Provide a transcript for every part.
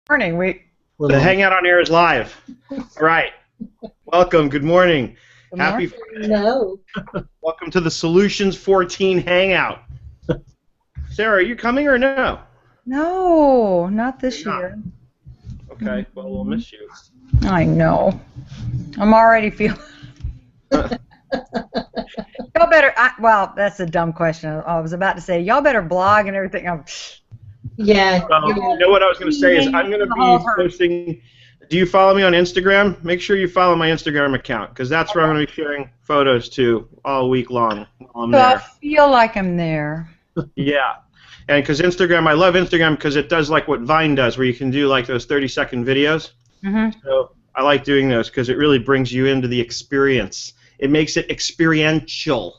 morning. The Hangout on Air is live. All right. Welcome. Good morning. Happy Friday. No. Welcome to the Solutions 14 Hangout. Sarah, are you coming or no? No, not this year. Okay. Well, we'll miss you. I know. I'm already feeling. Y'all better. Well, that's a dumb question. I was about to say y'all better blog and everything. Yeah. You know what I was going to say is I'm going to be posting. Do you follow me on Instagram? Make sure you follow my Instagram account because that's where I'm going to be sharing photos to all week long while I'm there. I feel like I'm there. Yeah. And because Instagram, I love Instagram because it does like what Vine does, where you can do like those 30-second videos. Mm-hmm. So I like doing those because it really brings you into the experience. It makes it experiential.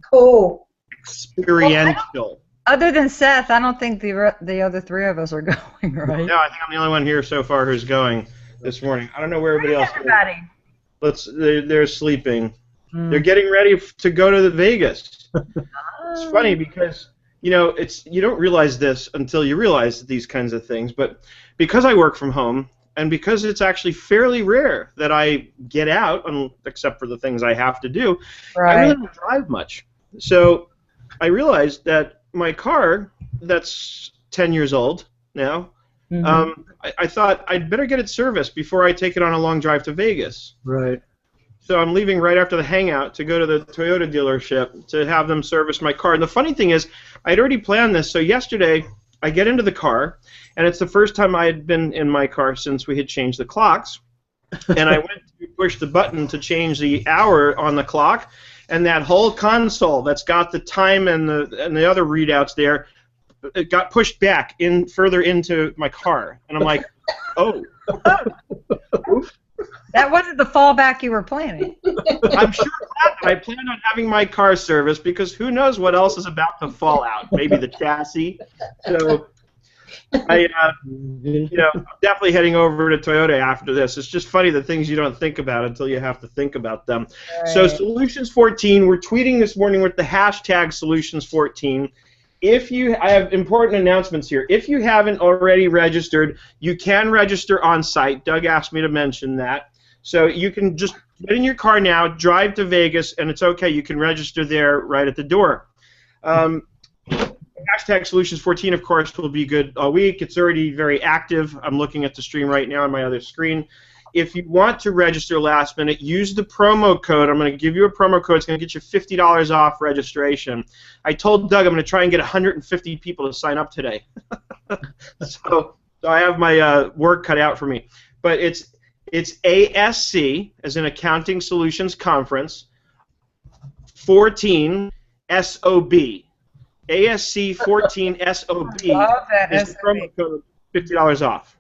Cool. Experiential. Well, other than Seth, I don't think the other three of us are going, right? No, I think I'm the only one here so far who's going this morning. I don't know where everybody else is. They're sleeping. They're getting ready to go to Vegas. It's funny because you don't realize this until you realize these kinds of things. But because I work from home and because it's actually fairly rare that I get out, except for the things I have to do, right. I really don't drive much. So I realized that my car, that's 10 years old now, I thought I'd better get it serviced before I take it on a long drive to Vegas. Right. So I'm leaving right after the hangout to go to the Toyota dealership to have them service my car. And the funny thing is, I'd already planned this. So yesterday, I get into the car, and it's the first time I had been in my car since we had changed the clocks. And I went to push the button to change the hour on the clock, and that whole console that's got the time and the other readouts there, it got pushed back further into my car. And I'm like, oh. That wasn't the fallback you were planning. I'm sure I planned on having my car serviced because who knows what else is about to fall out. Maybe the chassis. So I'm definitely heading over to Toyota after this. It's just funny the things you don't think about until you have to think about them. Right. So Solutions 14, we're tweeting this morning with the hashtag Solutions 14. I have important announcements here. If you haven't already registered, you can register on site. Doug asked me to mention that. So you can just get in your car now, drive to Vegas, and it's okay. You can register there right at the door. Hashtag Solutions 14, of course, will be good all week. It's already very active. I'm looking at the stream right now on my other screen. If you want to register last minute, use the promo code. I'm going to give you a promo code. It's going to get you $50 off registration. I told Doug I'm going to try and get 150 people to sign up today. So I have my work cut out for me. But it's ASC, as in Accounting Solutions Conference, 14 SOB. ASC 14 SOB is the promo code, $50 off.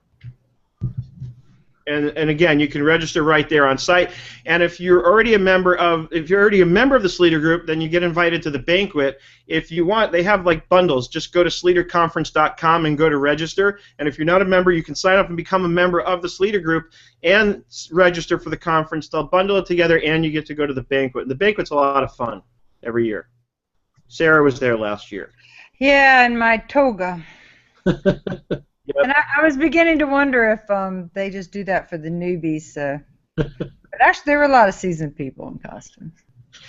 And again, you can register right there on site. And if you're already a member of the Sleater group, then you get invited to the banquet. If you want, they have like bundles. Just go to SleaterConference.com and go to register. And if you're not a member, you can sign up and become a member of the Sleater group and register for the conference. They'll bundle it together, and you get to go to the banquet. And the banquet's a lot of fun every year. Sarah was there last year. Yeah, in my toga. Yep. And I was beginning to wonder if they just do that for the newbies. But actually, there were a lot of seasoned people in costumes.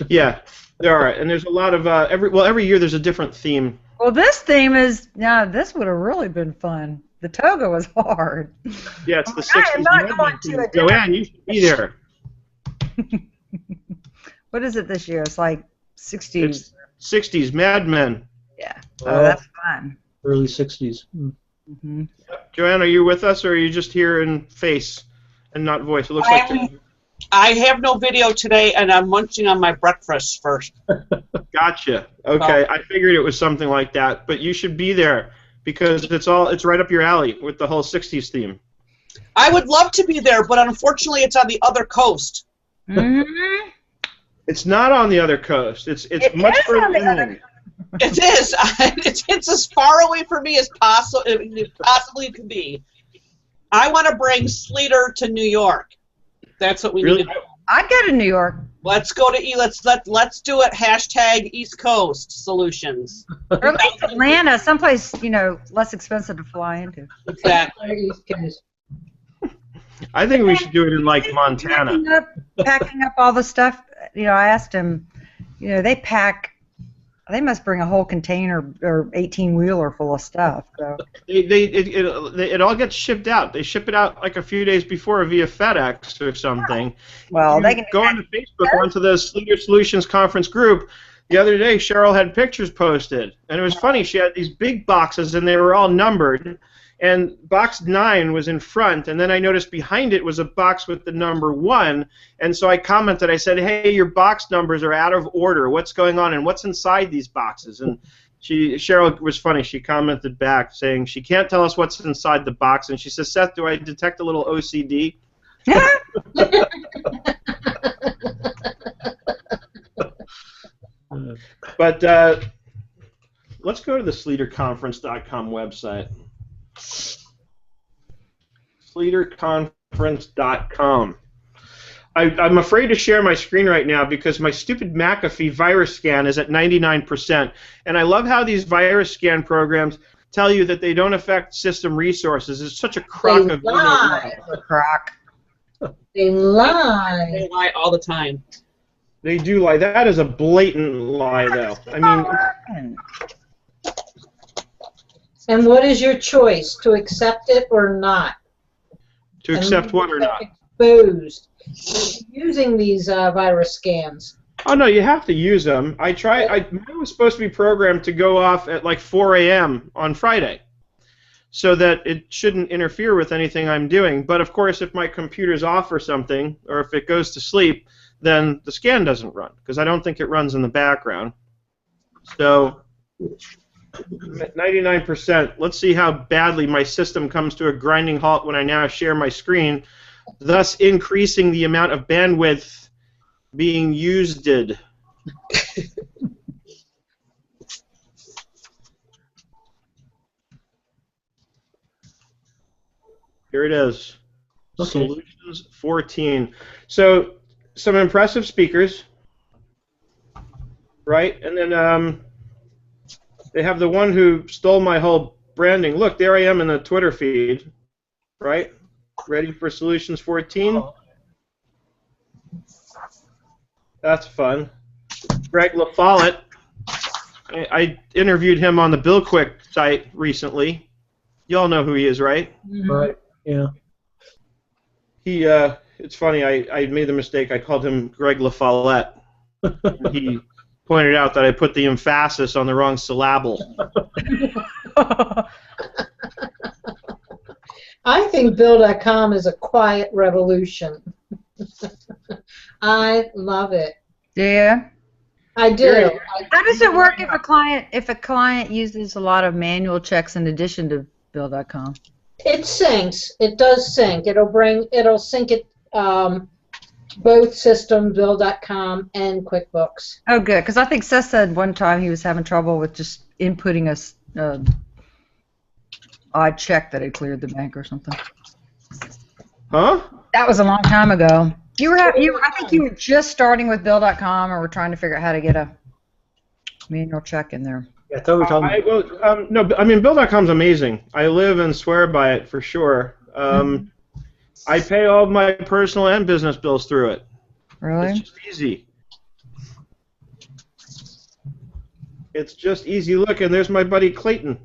Yeah, there are, and there's a lot of every year there's a different theme. Well, this theme is this would have really been fun. The toga was hard. Yeah, it's the 60s. I'm not going to Joanne, you should be there. What is it this year? It's like 60s. It's 60s Mad Men. Yeah. Oh, that's fun. Early 60s. Mm-hmm. Joanne, are you with us, or are you just here in face and not voice? It looks I have no video today, and I'm munching on my breakfast first. Gotcha. Okay, I figured it was something like that, but you should be there because it's right up your alley with the whole 60s theme. I would love to be there, but unfortunately, it's on the other coast. Mm-hmm. It's not on the other coast. It's much further inland. It is. It's as far away from me as it possibly can be. I want to bring Sleater to New York. That's what we need to do. I'd go to New York. Let's go to let's do it. Hashtag East Coast solutions. Or at least Atlanta, someplace less expensive to fly into. Exactly. I think we should do it in like Montana. Packing up all the stuff. I asked him. They pack. They must bring a whole container or 18-wheeler full of stuff. So. It all gets shipped out. They ship it out like a few days before via FedEx or something. Well, they can go onto Facebook, onto the Sleeter Solutions Conference group. The other day, Cheryl had pictures posted, and it was funny. She had these big boxes, and they were all numbered. And box 9 was in front, and then I noticed behind it was a box with the number 1, and so I commented. I said, "Hey, your box numbers are out of order. What's going on, and what's inside these boxes?" And Cheryl was funny. She commented back saying she can't tell us what's inside the box, and she says, "Seth, do I detect a little OCD?" But let's go to the SleaterConference.com website. SleaterConference.com. I'm afraid to share my screen right now because my stupid McAfee virus scan is at 99%. And I love how these virus scan programs tell you that they don't affect system resources. It's such a crock of lie. They lie. They lie all the time. They do lie. That is a blatant lie, though. I mean. And what is your choice, to accept it or not? To accept what or not? Exposed. Using these virus scans. Oh no, you have to use them. Mine was supposed to be programmed to go off at like 4 a.m. on Friday, so that it shouldn't interfere with anything I'm doing. But of course, if my computer's off or something, or if it goes to sleep, then the scan doesn't run because I don't think it runs in the background. So. 99%. Let's see how badly my system comes to a grinding halt when I now share my screen, thus increasing the amount of bandwidth being used. Here it is. Okay. Solutions 14. So some impressive speakers, right? And then they have the one who stole my whole branding. Look, there I am in the Twitter feed, right? Ready for Solutions 14? Oh. That's fun. Greg LaFollette. I interviewed him on the Bill Quick site recently. You all know who he is, right? Right, yeah. It's funny, I made the mistake. I called him Greg LaFollette. He pointed out that I put the emphasis on the wrong syllable. I think Bill.com is a quiet revolution. I love it. Yeah. I do. How does it work if a client uses a lot of manual checks in addition to Bill.com? It syncs. It does sync. It'll sync it. Both systems, Bill.com and QuickBooks. Oh, good, because I think Seth said one time he was having trouble with just inputting a odd check that had cleared the bank or something. Huh? That was a long time ago. I think you were just starting with Bill.com, or were trying to figure out how to get a manual check in there. Yeah, I thought we were talking. No, I mean Bill.com's amazing. I live and swear by it for sure. I pay all of my personal and business bills through it. Really? It's just easy. It's just easy. Look, and there's my buddy Clayton.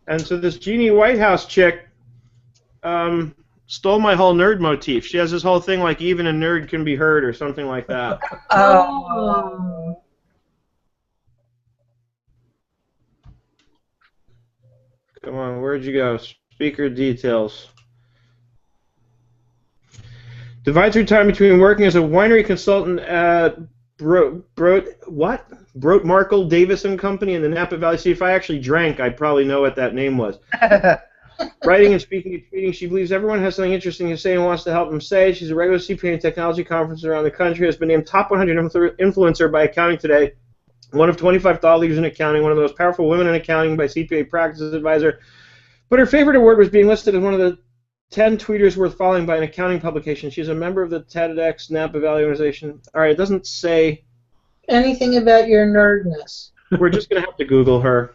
And so this Jeannie Whitehouse chick stole my whole nerd motif. She has this whole thing like even a nerd can be heard or something like that. Oh. Come on, where'd you go? Speaker details. Divides her time between working as a winery consultant at Brote Markle Davis and Company in the Napa Valley. See, if I actually drank, I'd probably know what that name was. Writing and speaking and tweeting. She believes everyone has something interesting to say and wants to help them say. She's a regular CPA and technology conferences around the country. Has been named top 100 influencer by Accounting Today. One of 25 thought leaders in accounting, one of the most powerful women in accounting by CPA Practice Advisor. But her favorite award was being listed as one of the 10 tweeters worth following by an accounting publication. She's a member of the TEDx Napa Valley organization. All right, it doesn't say anything about your nerdness. We're just going to have to Google her.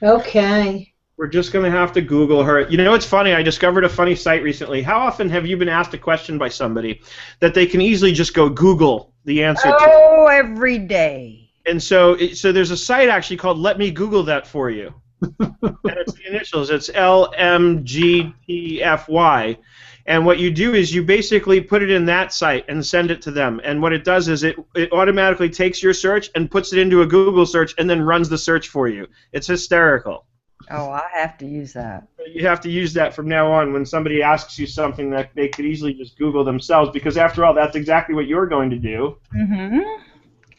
Okay. We're just going to have to Google her. You know, it's funny. I discovered a funny site recently. How often have you been asked a question by somebody that they can easily just go Google the answer to? Oh, every day. And so there's a site actually called Let Me Google That For You. And it's the initials. It's LMGTFY. And what you do is you basically put it in that site and send it to them. And what it does is it automatically takes your search and puts it into a Google search and then runs the search for you. It's hysterical. Oh, I have to use that. You have to use that from now on when somebody asks you something that they could easily just Google themselves, because after all, that's exactly what you're going to do. Mm-hmm.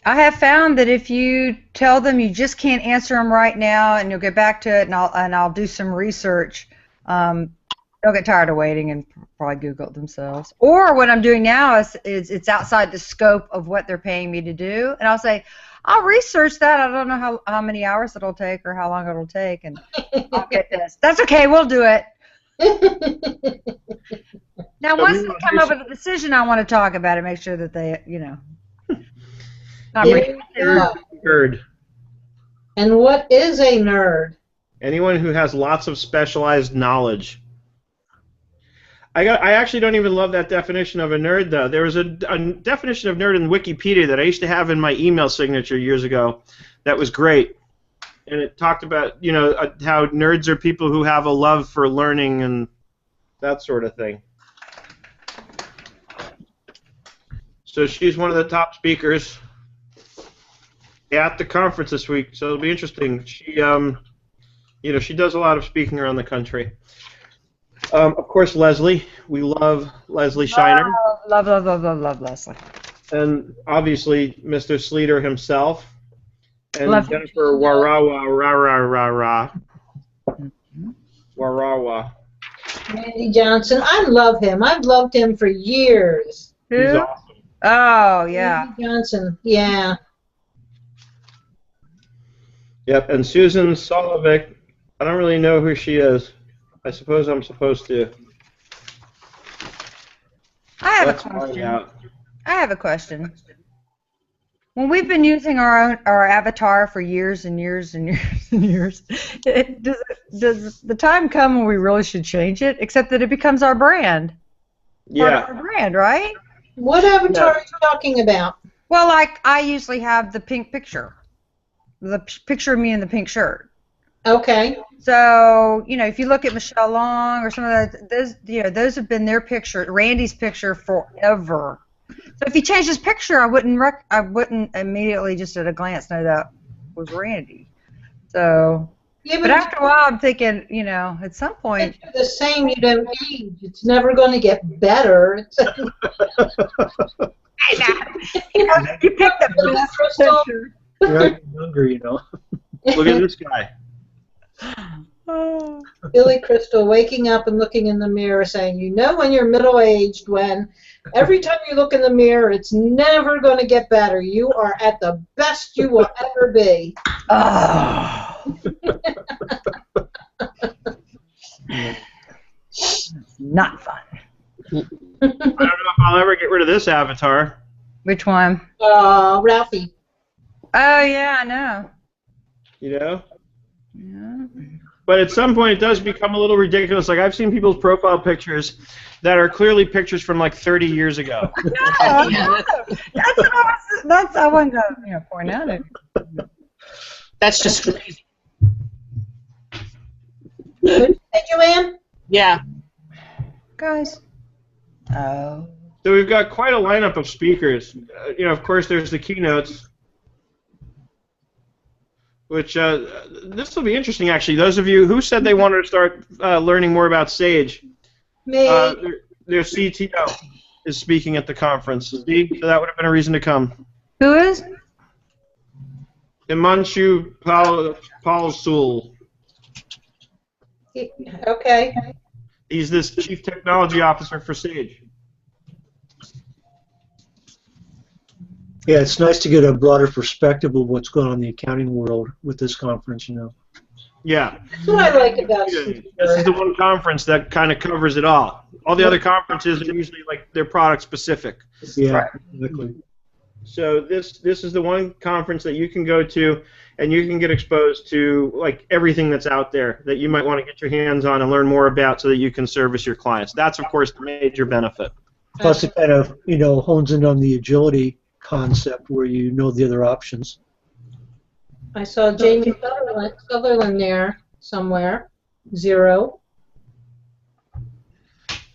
I have found that if you tell them you just can't answer them right now and you'll get back to it and I'll do some research, they'll get tired of waiting and probably Google it themselves. Or what I'm doing now is it's outside the scope of what they're paying me to do, and I'll say, I'll research that. I don't know how many hours it'll take or how long it'll take, and I'll get this. That's okay. We'll do it. Now, once they come up with a decision, I want to talk about it. Make sure that they, not Nerd. And what is a nerd? Anyone who has lots of specialized knowledge. I actually don't even love that definition of a nerd, though. There was a definition of nerd in Wikipedia that I used to have in my email signature years ago that was great. And it talked about, how nerds are people who have a love for learning and that sort of thing. So she's one of the top speakers at the conference this week, so it'll be interesting. She, she does a lot of speaking around the country. Of course, Leslie. We love Leslie Shiner. Love Leslie. And obviously, Mr. Sleater himself. And Love Jennifer Warawa. Warawa. Randy Johnson. I love him. I've loved him for years. Who? He's awesome. Oh, yeah. Randy Johnson. Yeah. Yep, and Susan Solovic. I don't really know who she is. I suppose I'm supposed to. I have a question. When we've been using our avatar for years and years and years and years, does the time come when we really should change it? Except that it becomes our brand. Yeah. Part of our brand, right? What avatar are you talking about? Well, like I usually have the pink picture, the picture of me in the pink shirt. Okay. So, if you look at Michelle Long or some of those, those have been their picture, Randy's picture forever. So if you change his picture, I wouldn't immediately just at a glance know that was Randy. So, Yeah, but after a while, I'm thinking, at some point, if you're the same, you don't age. It's never going to get better. You picked the best picture. You're younger, Look at this guy. Billy Crystal waking up and looking in the mirror saying, when you're middle-aged when every time you look in the mirror, it's never going to get better. You are at the best you will ever be. Oh. Not fun. I don't know if I'll ever get rid of this avatar. Which one? Ralphie. Oh, yeah, I know. Yeah. Yeah. But at some point, it does become a little ridiculous. Like, I've seen people's profile pictures that are clearly pictures from, 30 years ago. No. That's I wanted to point out it. That's just crazy. Hey, Joanne? Yeah. Guys. Oh. So we've got quite a lineup of speakers. Of course, there's the keynotes, which this will be interesting, actually. Those of you who said they wanted to start learning more about Sage, Me. their CTO is speaking at the conference. So that would have been a reason to come. Who is? Himanshu Palsul. Okay. He's this Chief Technology Officer for Sage. Yeah, it's nice to get a broader perspective of what's going on in the accounting world with this conference, Yeah. That's what I like about This CPAs. is the one conference that kind of covers it all. All the other conferences are usually like they're product specific. Yeah, exactly. So this is the one conference that you can go to, and you can get exposed to like everything that's out there that you might want to get your hands on and learn more about, so that you can service your clients. That's of course the major benefit. Plus, it kind of hones in on the agility concept where you know the other options. I saw Jamie Sutherland there somewhere. 0.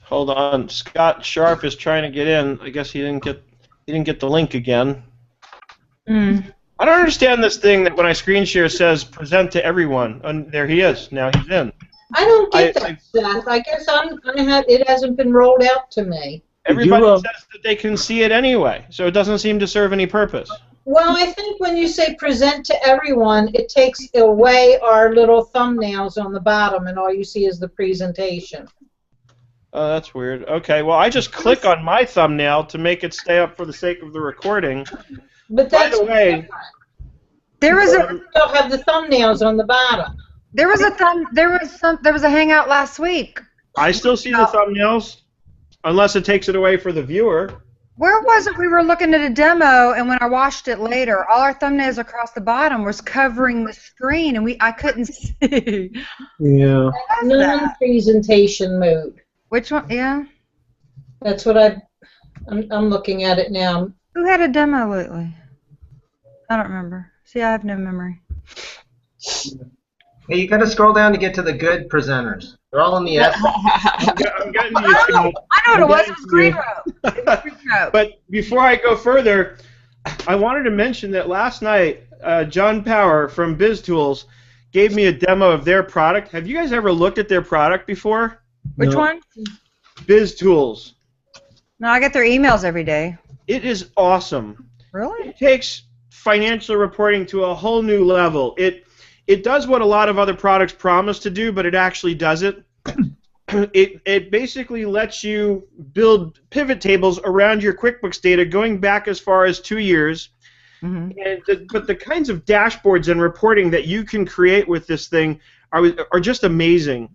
Hold on, Scott Sharp is trying to get in. I guess he didn't get the link again. Mm. I don't understand this thing that when I screen share says present to everyone. And there he is. Now he's in. I don't get that, Seth. I guess it hasn't been rolled out to me. Everybody says that they can see it anyway, so it doesn't seem to serve any purpose. Well, I think when you say present to everyone, it takes away our little thumbnails on the bottom, and all you see is the presentation. Oh, that's weird. Okay, well, I just click on my thumbnail to make it stay up for the sake of the recording. But By that's the way, There was a still have the thumbnails on the bottom. there was a hangout last week. I still see the thumbnails, unless it takes it away for the viewer. Where was it? We were looking at a demo, and when I watched it later, all our thumbnails across the bottom was covering the screen, and I couldn't see. Yeah. Non-presentation mode. Which one? Yeah. That's what I'm looking at it now. Who had a demo lately? I don't remember. See, I have no memory. Hey, you got to scroll down to get to the good presenters. They're all in the F. I'm getting used to it. I know what it was. It was Green Row. But before I go further, I wanted to mention that last night, John Power from BizTools gave me a demo of their product. Have you guys ever looked at their product before? Which one? BizTools. No, I get their emails every day. It is awesome. Really? It takes financial reporting to a whole new level. It does what a lot of other products promise to do, but it actually does it. It basically lets you build pivot tables around your QuickBooks data going back as far as 2 years. Mm-hmm. But the kinds of dashboards and reporting that you can create with this thing are just amazing.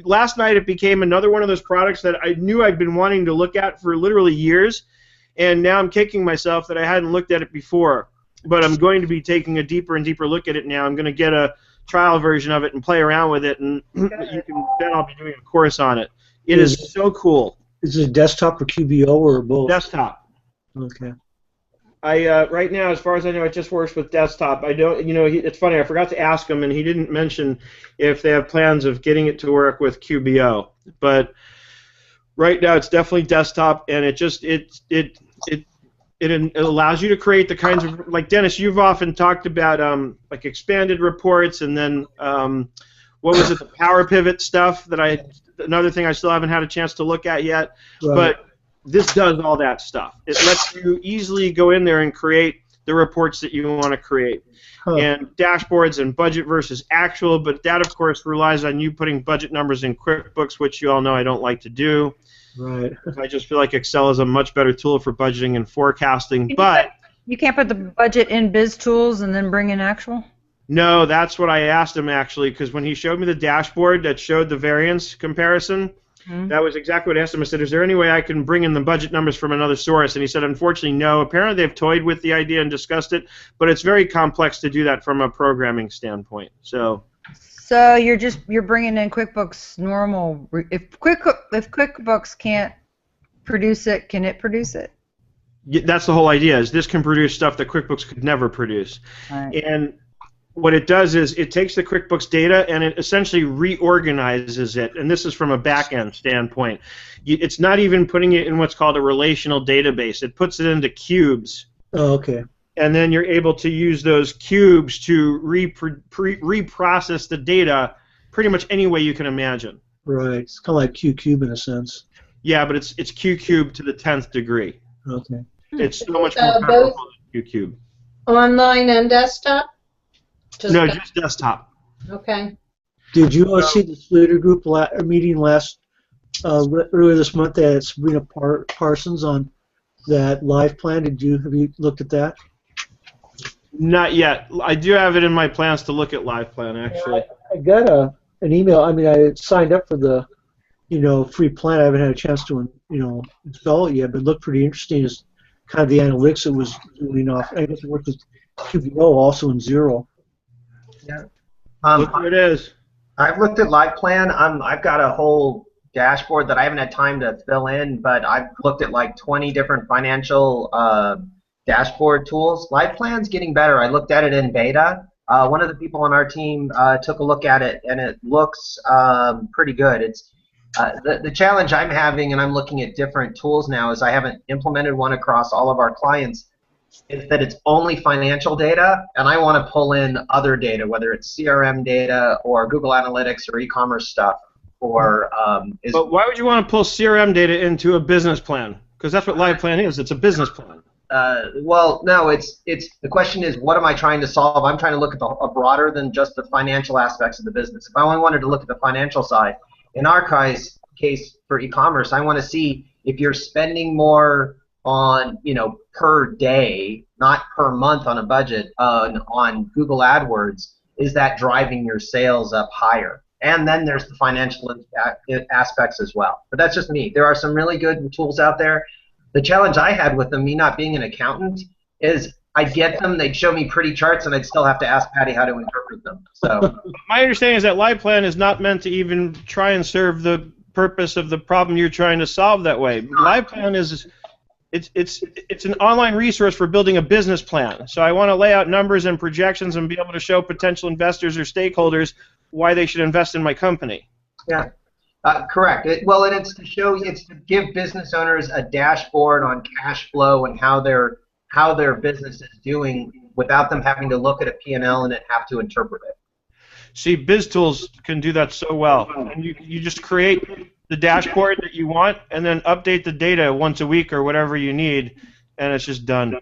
Last night it became another one of those products that I knew I'd been wanting to look at for literally years, and now I'm kicking myself that I hadn't looked at it before. But I'm going to be taking a deeper and deeper look at it now. I'm going to get a trial version of it and play around with it, and then I'll be doing a course on it. It is so cool. Is it desktop or QBO or both? Desktop. Okay. Right now, as far as I know, it just works with desktop. I don't, it's funny. I forgot to ask him, and he didn't mention if they have plans of getting it to work with QBO. But right now, it's definitely desktop, and it allows you to create the kinds of, like Dennis, you've often talked about like expanded reports, and then what was it, the Power Pivot stuff another thing I still haven't had a chance to look at yet. Right. But this does all that stuff. It lets you easily go in there and create the reports that you want to create. Huh. And dashboards and budget versus actual, but that of course relies on you putting budget numbers in QuickBooks, which you all know I don't like to do. Right. I just feel like Excel is a much better tool for budgeting and forecasting. You can't put the budget in BizTools and then bring in actual? No, that's what I asked him actually, because when he showed me the dashboard that showed the variance comparison, that was exactly what I asked him. I said, is there any way I can bring in the budget numbers from another source? And he said, unfortunately, no. Apparently they've toyed with the idea and discussed it, but it's very complex to do that from a programming standpoint. So you're bringing in QuickBooks normal. If QuickBooks can't produce it, can it produce it? That's the whole idea. Is this can produce stuff that QuickBooks could never produce. Right. And what it does is it takes the QuickBooks data and it essentially reorganizes it. And this is from a back-end standpoint. It's not even putting it in what's called a relational database. It puts it into cubes. Oh, okay. And then you're able to use those cubes to reprocess the data pretty much any way you can imagine. Right. It's kind of like QCube in a sense. Yeah, but it's QCube to the 10th degree. Okay. It's so much more powerful than QCube. Online and desktop? Just desktop. Okay. Did you see the Slater Group meeting earlier this month at Sabrina Parsons on that live plan? Have you looked at that? Not yet. I do have it in my plans to look at LivePlan, actually. I got an email. I mean, I signed up for the, free plan. I haven't had a chance to, install it yet, but it looked pretty interesting. It's kind of the analytics it was doing off. I guess it worked with QBO also in Zero. Yeah. Look where it is. I've looked at LivePlan. I've got a whole dashboard that I haven't had time to fill in, but I've looked at like 20 different financial dashboard tools. LivePlan's getting better. I looked at it in beta. One of the people on our team took a look at it, and it looks pretty good. It's the challenge I'm having, and I'm looking at different tools now, is I haven't implemented one across all of our clients, is that it's only financial data, and I want to pull in other data, whether it's CRM data or Google Analytics or e-commerce stuff. But why would you want to pull CRM data into a business plan? Because that's what LivePlan is. It's a business plan. Well, no. It's the question is, what am I trying to solve? I'm trying to look at a broader than just the financial aspects of the business. If I only wanted to look at the financial side, in our case for e-commerce, I want to see if you're spending more on, per day, not per month on a budget, on Google AdWords, is that driving your sales up higher? And then there's the financial aspects as well. But that's just me. There are some really good tools out there. The challenge I had with them, me not being an accountant, is I'd get them, they'd show me pretty charts, and I'd still have to ask Patty how to interpret them. So my understanding is that LivePlan is not meant to even try and serve the purpose of the problem you're trying to solve that way. LivePlan is it's an online resource for building a business plan. So I want to lay out numbers and projections and be able to show potential investors or stakeholders why they should invest in my company. Yeah, correct. It's to give business owners a dashboard on cash flow and how their business is doing without them having to look at a P&L and have to interpret it. See, BizTools can do that so well. And you just create the dashboard that you want and then update the data once a week or whatever you need, and it's just done.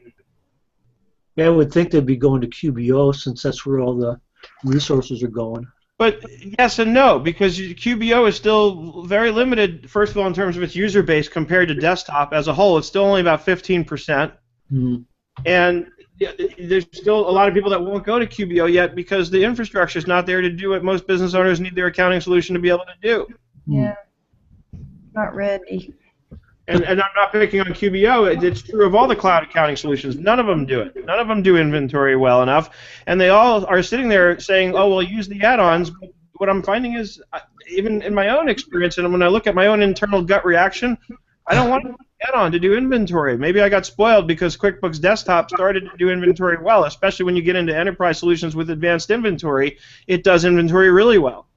Yeah, I would think they'd be going to QBO since that's where all the resources are going. But yes and no, because QBO is still very limited, first of all, in terms of its user base compared to desktop as a whole. It's still only about 15%. Mm-hmm. And there's still a lot of people that won't go to QBO yet because the infrastructure is not there to do what most business owners need their accounting solution to be able to do. Yeah, not ready. And I'm not picking on QBO. It's true of all the cloud accounting solutions. None of them do it. None of them do inventory well enough. And they all are sitting there saying, oh, well, use the add-ons. But what I'm finding is, even in my own experience, and when I look at my own internal gut reaction, I don't want an add-on to do inventory. Maybe I got spoiled because QuickBooks Desktop started to do inventory well, especially when you get into enterprise solutions with advanced inventory. It does inventory really well.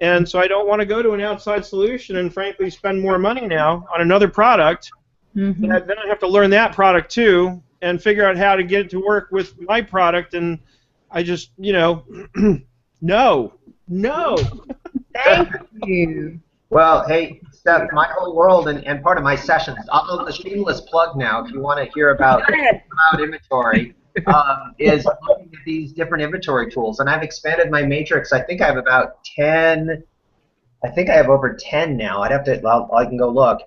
And so I don't want to go to an outside solution and, frankly, spend more money now on another product. Mm-hmm. And then I have to learn that product, too, and figure out how to get it to work with my product. And I just, no. Thank you. Well, hey, Steph, my whole world and part of my sessions, I'll do a shameless plug now if you want to hear about cloud inventory. Is looking at these different inventory tools, and I've expanded my matrix. I think I have about 10. I think I have over 10 now. I can go look.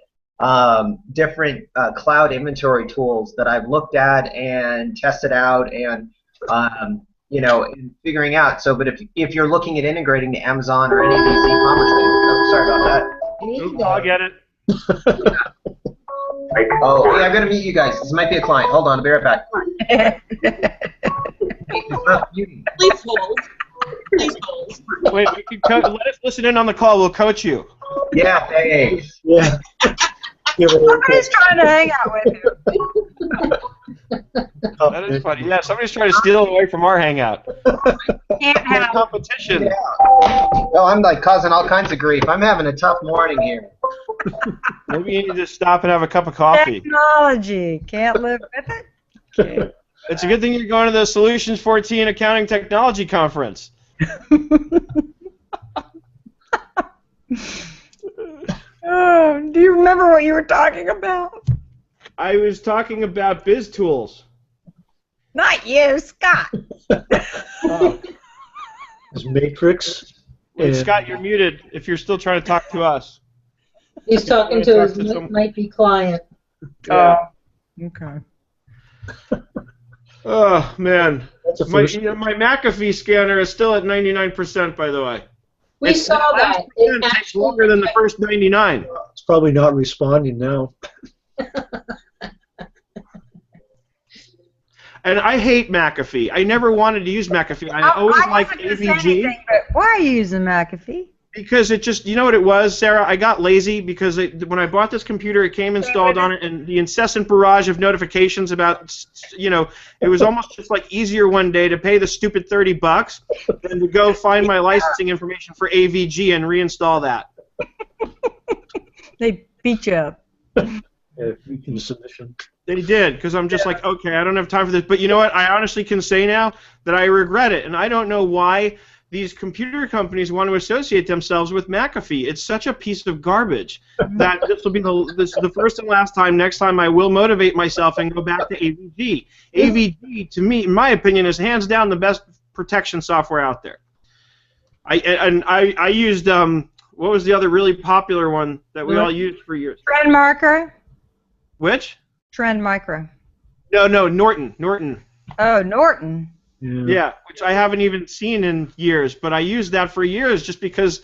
Different cloud inventory tools that I've looked at and tested out, and and figuring out. So, but if you're looking at integrating to Amazon or any of these e-commerce things, oh, sorry about that. I'll get it. Oh, hey, I'm going to meet you guys. This might be a client. Hold on, I'll be right back. Please hold. Please hold. Wait, let us listen in on the call. We'll coach you. Yeah, thanks. Yeah. Somebody's trying to hang out with you. That is funny. Yeah, somebody's trying to steal it away from our hangout. Can't have competition. Yeah. Well, I'm like causing all kinds of grief. I'm having a tough morning here. Maybe you need to stop and have a cup of coffee. Technology. Can't live with it. Okay. It's a good thing you're going to the Solutions 14 Accounting Technology Conference. Oh, do you remember what you were talking about? I was talking about BizTools. Not you, Scott. It's Matrix. Wait, Scott, you're muted if you're still trying to talk to us. He's talking to his might-be client. Oh, okay. Oh man, That's a my first. my McAfee scanner is still at 99%, by the way. We It's saw that. It takes actually longer than the first 99. It's probably not responding now. And I hate McAfee. I never wanted to use McAfee. I always liked wasn't gonna say AVG. anything, but why are you using McAfee? Because it just, you know what it was, Sarah? I got lazy because when I bought this computer, it came installed on it, and the incessant barrage of notifications about, it was almost just like easier one day to pay the stupid $30 than to go find my licensing information for AVG and reinstall that. They beat you up. Yeah, reaching the submission. They did, because I'm just like, okay, I don't have time for this. But you know what? I honestly can say now that I regret it, and I don't know why these computer companies want to associate themselves with McAfee. It's such a piece of garbage that this will be the first and last time. Next time I will motivate myself and go back to AVG. AVG, to me, in my opinion, is hands down the best protection software out there. I used, what was the other really popular one that we all used for years? Trend Micro? Which? Trend Micro. No, Norton. Oh, Norton. Yeah, which I haven't even seen in years, but I used that for years just because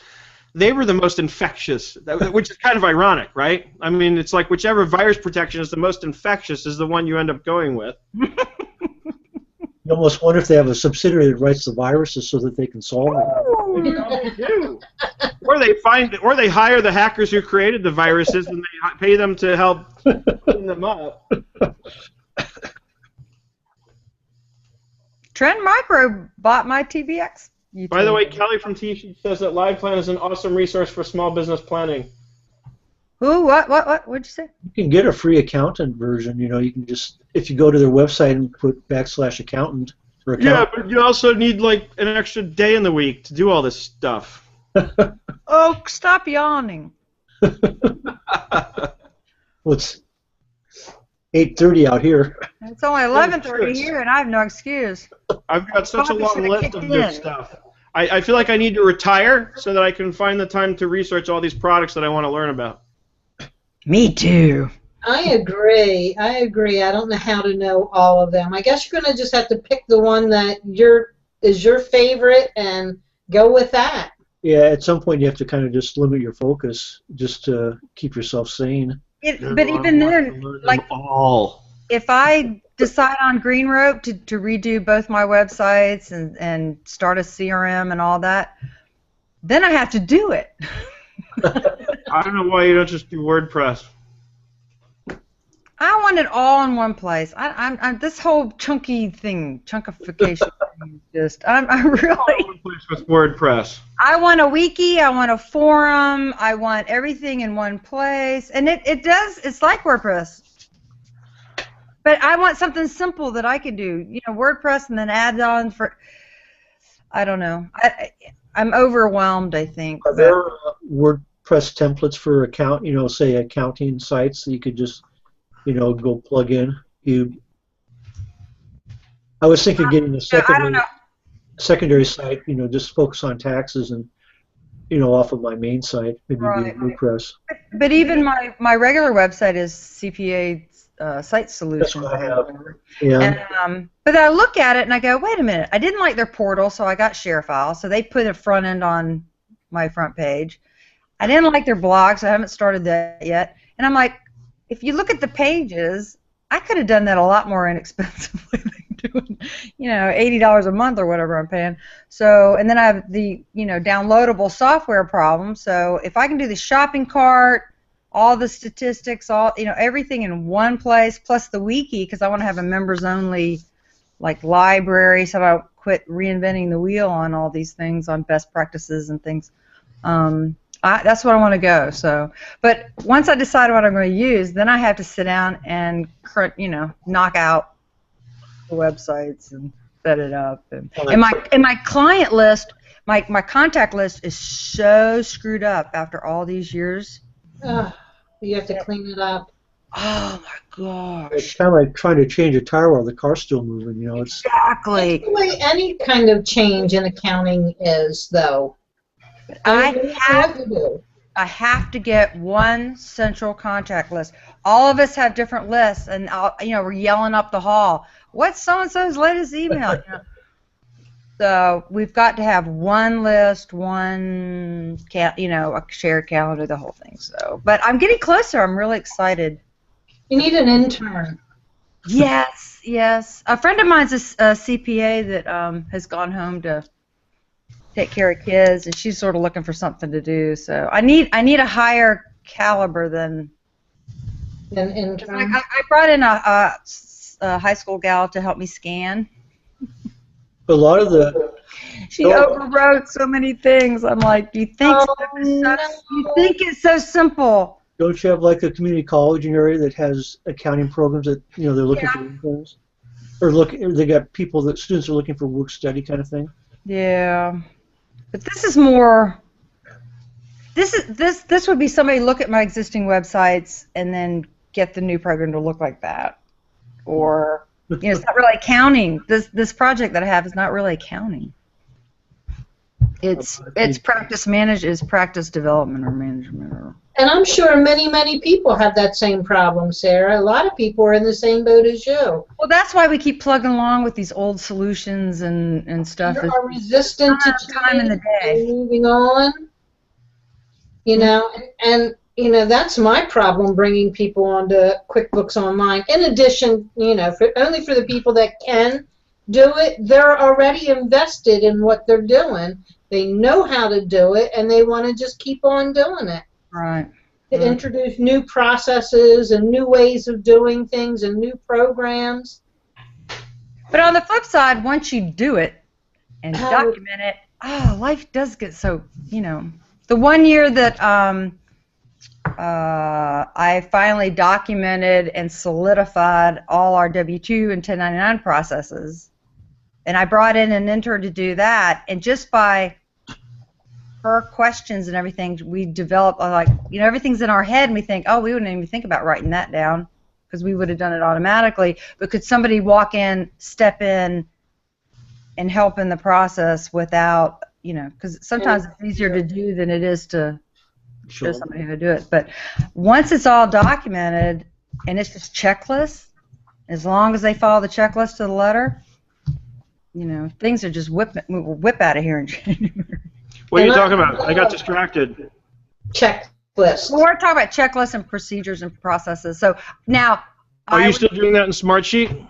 they were the most infectious, which is kind of ironic, right? I mean, it's like whichever virus protection is the most infectious is the one you end up going with. You almost wonder if they have a subsidiary that writes the viruses so that they can solve it. They probably do. Or they hire the hackers who created the viruses and they pay them to help clean them up. Trend Micro bought my TVX. By the way, Kelly from T-Sheet says that LivePlan is an awesome resource for small business planning. Who? What? What'd you say? You can get a free accountant version. You can just, if you go to their website and put /accountant for accountant. Yeah, but you also need like an extra day in the week to do all this stuff. Oh, stop yawning. Well, it's 8:30 out here. It's only 11:30 here, and I have no excuse. I've got such a Probably long should've list kicked of in. this stuff. I feel like I need to retire so that I can find the time to research all these products that I want to learn about. Me too. I agree. I don't know how to know all of them. I guess you're going to just have to pick the one that is your favorite and go with that. Yeah, at some point you have to kind of just limit your focus just to keep yourself sane. But even then, like, if I decide on Green Rope to redo both my websites and start a CRM and all that, then I have to do it. I don't know why you don't just do WordPress. I want it all in one place. I'm this whole chunkification thing. I'm really. All in one place with WordPress. I want a wiki. I want a forum. I want everything in one place, and it does. It's like WordPress, but I want something simple that I could do. WordPress and then add on for. I don't know. I'm overwhelmed, I think. Are there WordPress templates for say accounting sites that you could just go plug in? I was thinking getting a secondary site, just focus on taxes and, off of my main site, maybe Right. WordPress. But even my regular website is CPA Site Solutions. That's what I have. Yeah. And, but I look at it and I go, wait a minute, I didn't like their portal, so I got ShareFile. So they put a front end on my front page. I didn't like their blog, so I haven't started that yet. And I'm like, if you look at the pages, I could have done that a lot more inexpensively than doing, $80 a month or whatever I'm paying. So, and then I have the, downloadable software problem. So if I can do the shopping cart, all the statistics, everything in one place, plus the wiki, because I want to have a members-only, library, so I don't quit reinventing the wheel on all these things, on best practices and things. That's what I want to go. So, but once I decide what I'm going to use, then I have to sit down and knock out the websites and set it up. And my client list, my contact list is so screwed up after all these years. You have to clean it up. Oh my gosh! It's kind of like trying to change a tire while the car's still moving. It's Exactly. That's the way any kind of change in accounting is, though. I have to get one central contact list. All of us have different lists, and we're yelling up the hall. what's so-and-so's latest email? You know? So we've got to have one list, a shared calendar, the whole thing. So, but I'm getting closer. I'm really excited. You need an intern. Yes, yes. A friend of mine's a CPA that has gone home to take care of kids, and she's sort of looking for something to do. So I need a higher caliber than An intern. I brought in a high school gal to help me scan. A lot of the She overwrote so many things. I'm like, you think it's so simple? don't you have like a community college in your area that has accounting programs that they're looking for interns, or they got people that students are looking for work study kind of thing? Yeah, but this is more. This would be somebody look at my existing websites and then get the new program to look like that, or it's not really accounting. This project that I have is not really accounting. It's practice development or management or. And I'm sure many people have that same problem, Sarah. A lot of people are in the same boat as you. Well, that's why we keep plugging along with these old solutions and stuff. You are resistant to time in the day. And moving on. And that's my problem, bringing people onto QuickBooks Online. In addition, only for the people that can do it, they're already invested in what they're doing. They know how to do it, and they want to just keep on doing it. Right. To introduce new processes and new ways of doing things and new programs. But on the flip side, once you do it and document it, life does get so, The one year that I finally documented and solidified all our W-2 and 1099 processes, and I brought in an intern to do that, and just by her questions and everything, we developed, everything's in our head, and we think, we wouldn't even think about writing that down because we would have done it automatically. But could somebody walk in, step in, and help in the process without, because sometimes it's easier to do than it is to show somebody how to do it. But once it's all documented and it's just checklists, as long as they follow the checklist to the letter, things are just whip out of here in January. What are you talking about? I got distracted. Checklist. Well, we're talking about checklists and procedures and processes. So now, are you still doing that in Smartsheet?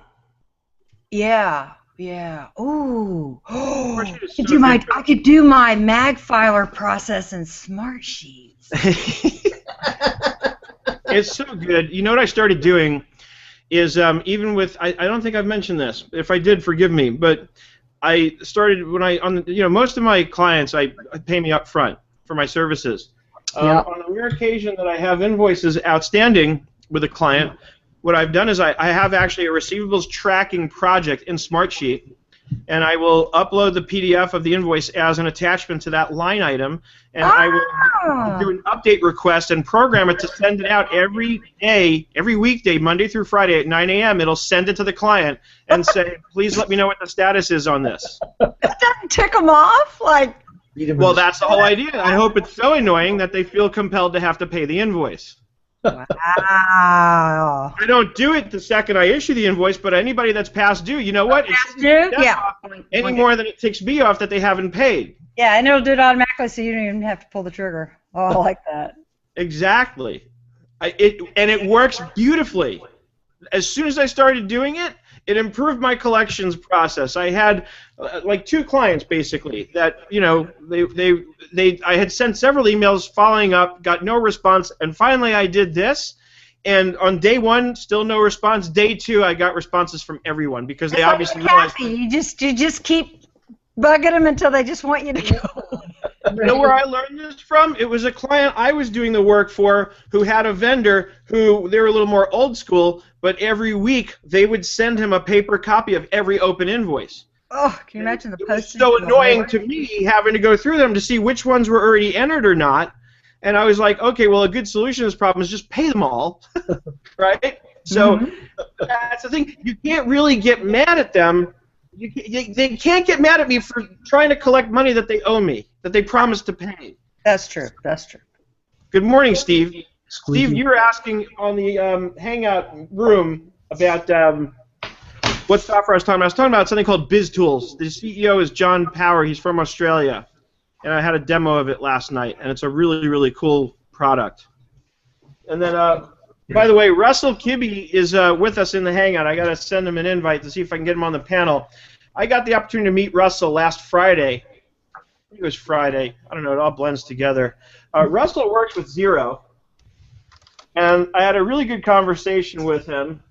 Yeah. Ooh. I could do my Magfiler process in Smartsheet. It's so good. You know what I started doing is even with I don't think I've mentioned this. If I did, forgive me, but I started when most of my clients I pay me up front for my services. On the rare occasion that I have invoices outstanding with a client, what I've done is I have actually a receivables tracking project in Smartsheet, and I will upload the PDF of the invoice as an attachment to that line item, and I will do an update request and program it to send it out every day, every weekday, Monday through Friday at 9 a.m. It'll send it to the client and say, please let me know what the status is on this. That doesn't tick them off? Well, that's the whole idea. I hope it's so annoying that they feel compelled to have to pay the invoice. Wow. I don't do it the second I issue the invoice, but anybody that's past due, you know what? Past due? Yeah. Any more than it ticks me off that they haven't paid. Yeah, and it'll do it automatically, so you don't even have to pull the trigger. Oh, I like that. Exactly. And it works beautifully. As soon as I started doing it, it improved my collections process. I had like 2 clients basically that I had sent several emails following up, got no response, and finally I did this. And on day 1, still no response. Day 2, I got responses from everyone because they obviously realized. You just keep bugging them until they just want you to go. You know where I learned this from? It was a client I was doing the work for who had a vendor who, they were a little more old school, but every week they would send him a paper copy of every open invoice. Oh, can you imagine the postage? It was so annoying to me having to go through them to see which ones were already entered or not. And I was like, okay, well, a good solution to this problem is just pay them all, right? So that's the thing. You can't really get mad at them. They can't get mad at me for trying to collect money that they owe me, that they promised to pay. That's true. That's true. Good morning, Steve. Steve, you were asking on the Hangout room about What software I was talking about? I was talking about something called BizTools. The CEO is John Power. He's from Australia. And I had a demo of it last night, and it's a really, really cool product. And then, by the way, Russell Kibbe is with us in the Hangout. I got to send him an invite to see if I can get him on the panel. I got the opportunity to meet Russell last Friday. I think it was Friday. I don't know. It all blends together. Russell works with Xero, and I had a really good conversation with him.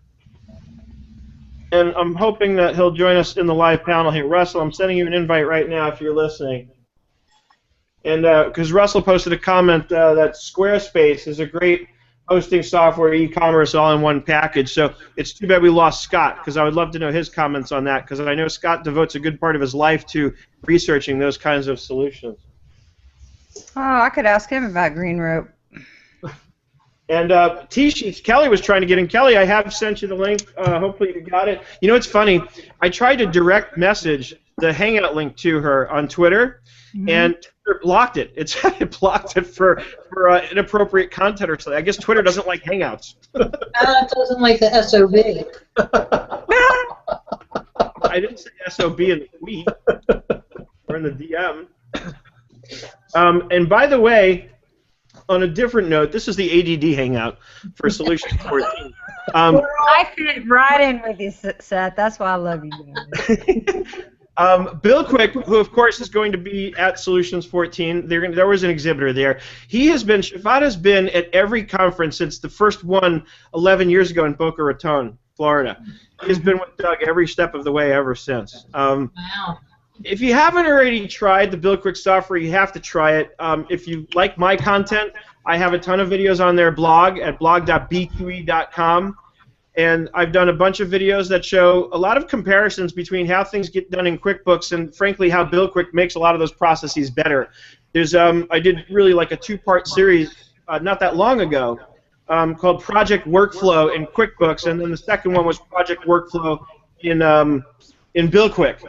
And I'm hoping that he'll join us in the live panel here. Russell, I'm sending you an invite right now if you're listening. And because Russell posted a comment that Squarespace is a great hosting software, e-commerce, all in one package. So it's too bad we lost Scott, because I would love to know his comments on that, because I know Scott devotes a good part of his life to researching those kinds of solutions. Oh, I could ask him about Green Rope. And T-Sheets, Kelly was trying to get in. Kelly, I have sent you the link. Hopefully you got it. You know, it's funny. I tried to direct message the Hangout link to her on Twitter, and Twitter blocked it. It blocked it for inappropriate content or something. I guess Twitter doesn't like Hangouts. It doesn't like the SOB. I didn't say SOB in the tweet or in the DM. And by the way, on a different note, this is the ADD Hangout for Solutions 14. I fit right in with you, Seth. That's why I love you guys. Bill Quick, who of course is going to be at Solutions 14, there was an exhibitor there. Shafada's been at every conference since the first one 11 years ago in Boca Raton, Florida. He's been with Doug every step of the way ever since. Wow. If you haven't already tried the Bill Quick software, you have to try it. If you like my content, I have a ton of videos on their blog at blog.bqe.com. And I've done a bunch of videos that show a lot of comparisons between how things get done in QuickBooks and, frankly, how Bill Quick makes a lot of those processes better. There's I did really like a two-part series not that long ago called Project Workflow in QuickBooks, and then the second one was Project Workflow in Bill Quick.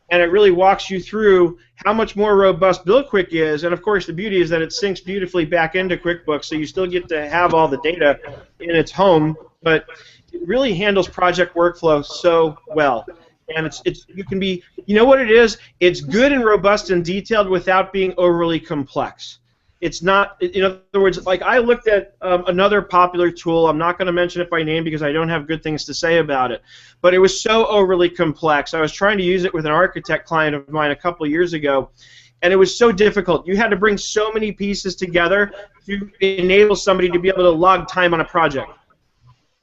And it really walks you through how much more robust Bill Quick is, and of course the beauty is that it syncs beautifully back into QuickBooks, so you still get to have all the data in its home, but it really handles project workflow so well. And you can be, you know what it is? It's good and robust and detailed without being overly complex. It's not, in other words, like I looked at another popular tool. I'm not going to mention it by name because I don't have good things to say about it. But it was so overly complex. I was trying to use it with an architect client of mine a couple of years ago, and it was so difficult. You had to bring so many pieces together to enable somebody to be able to log time on a project.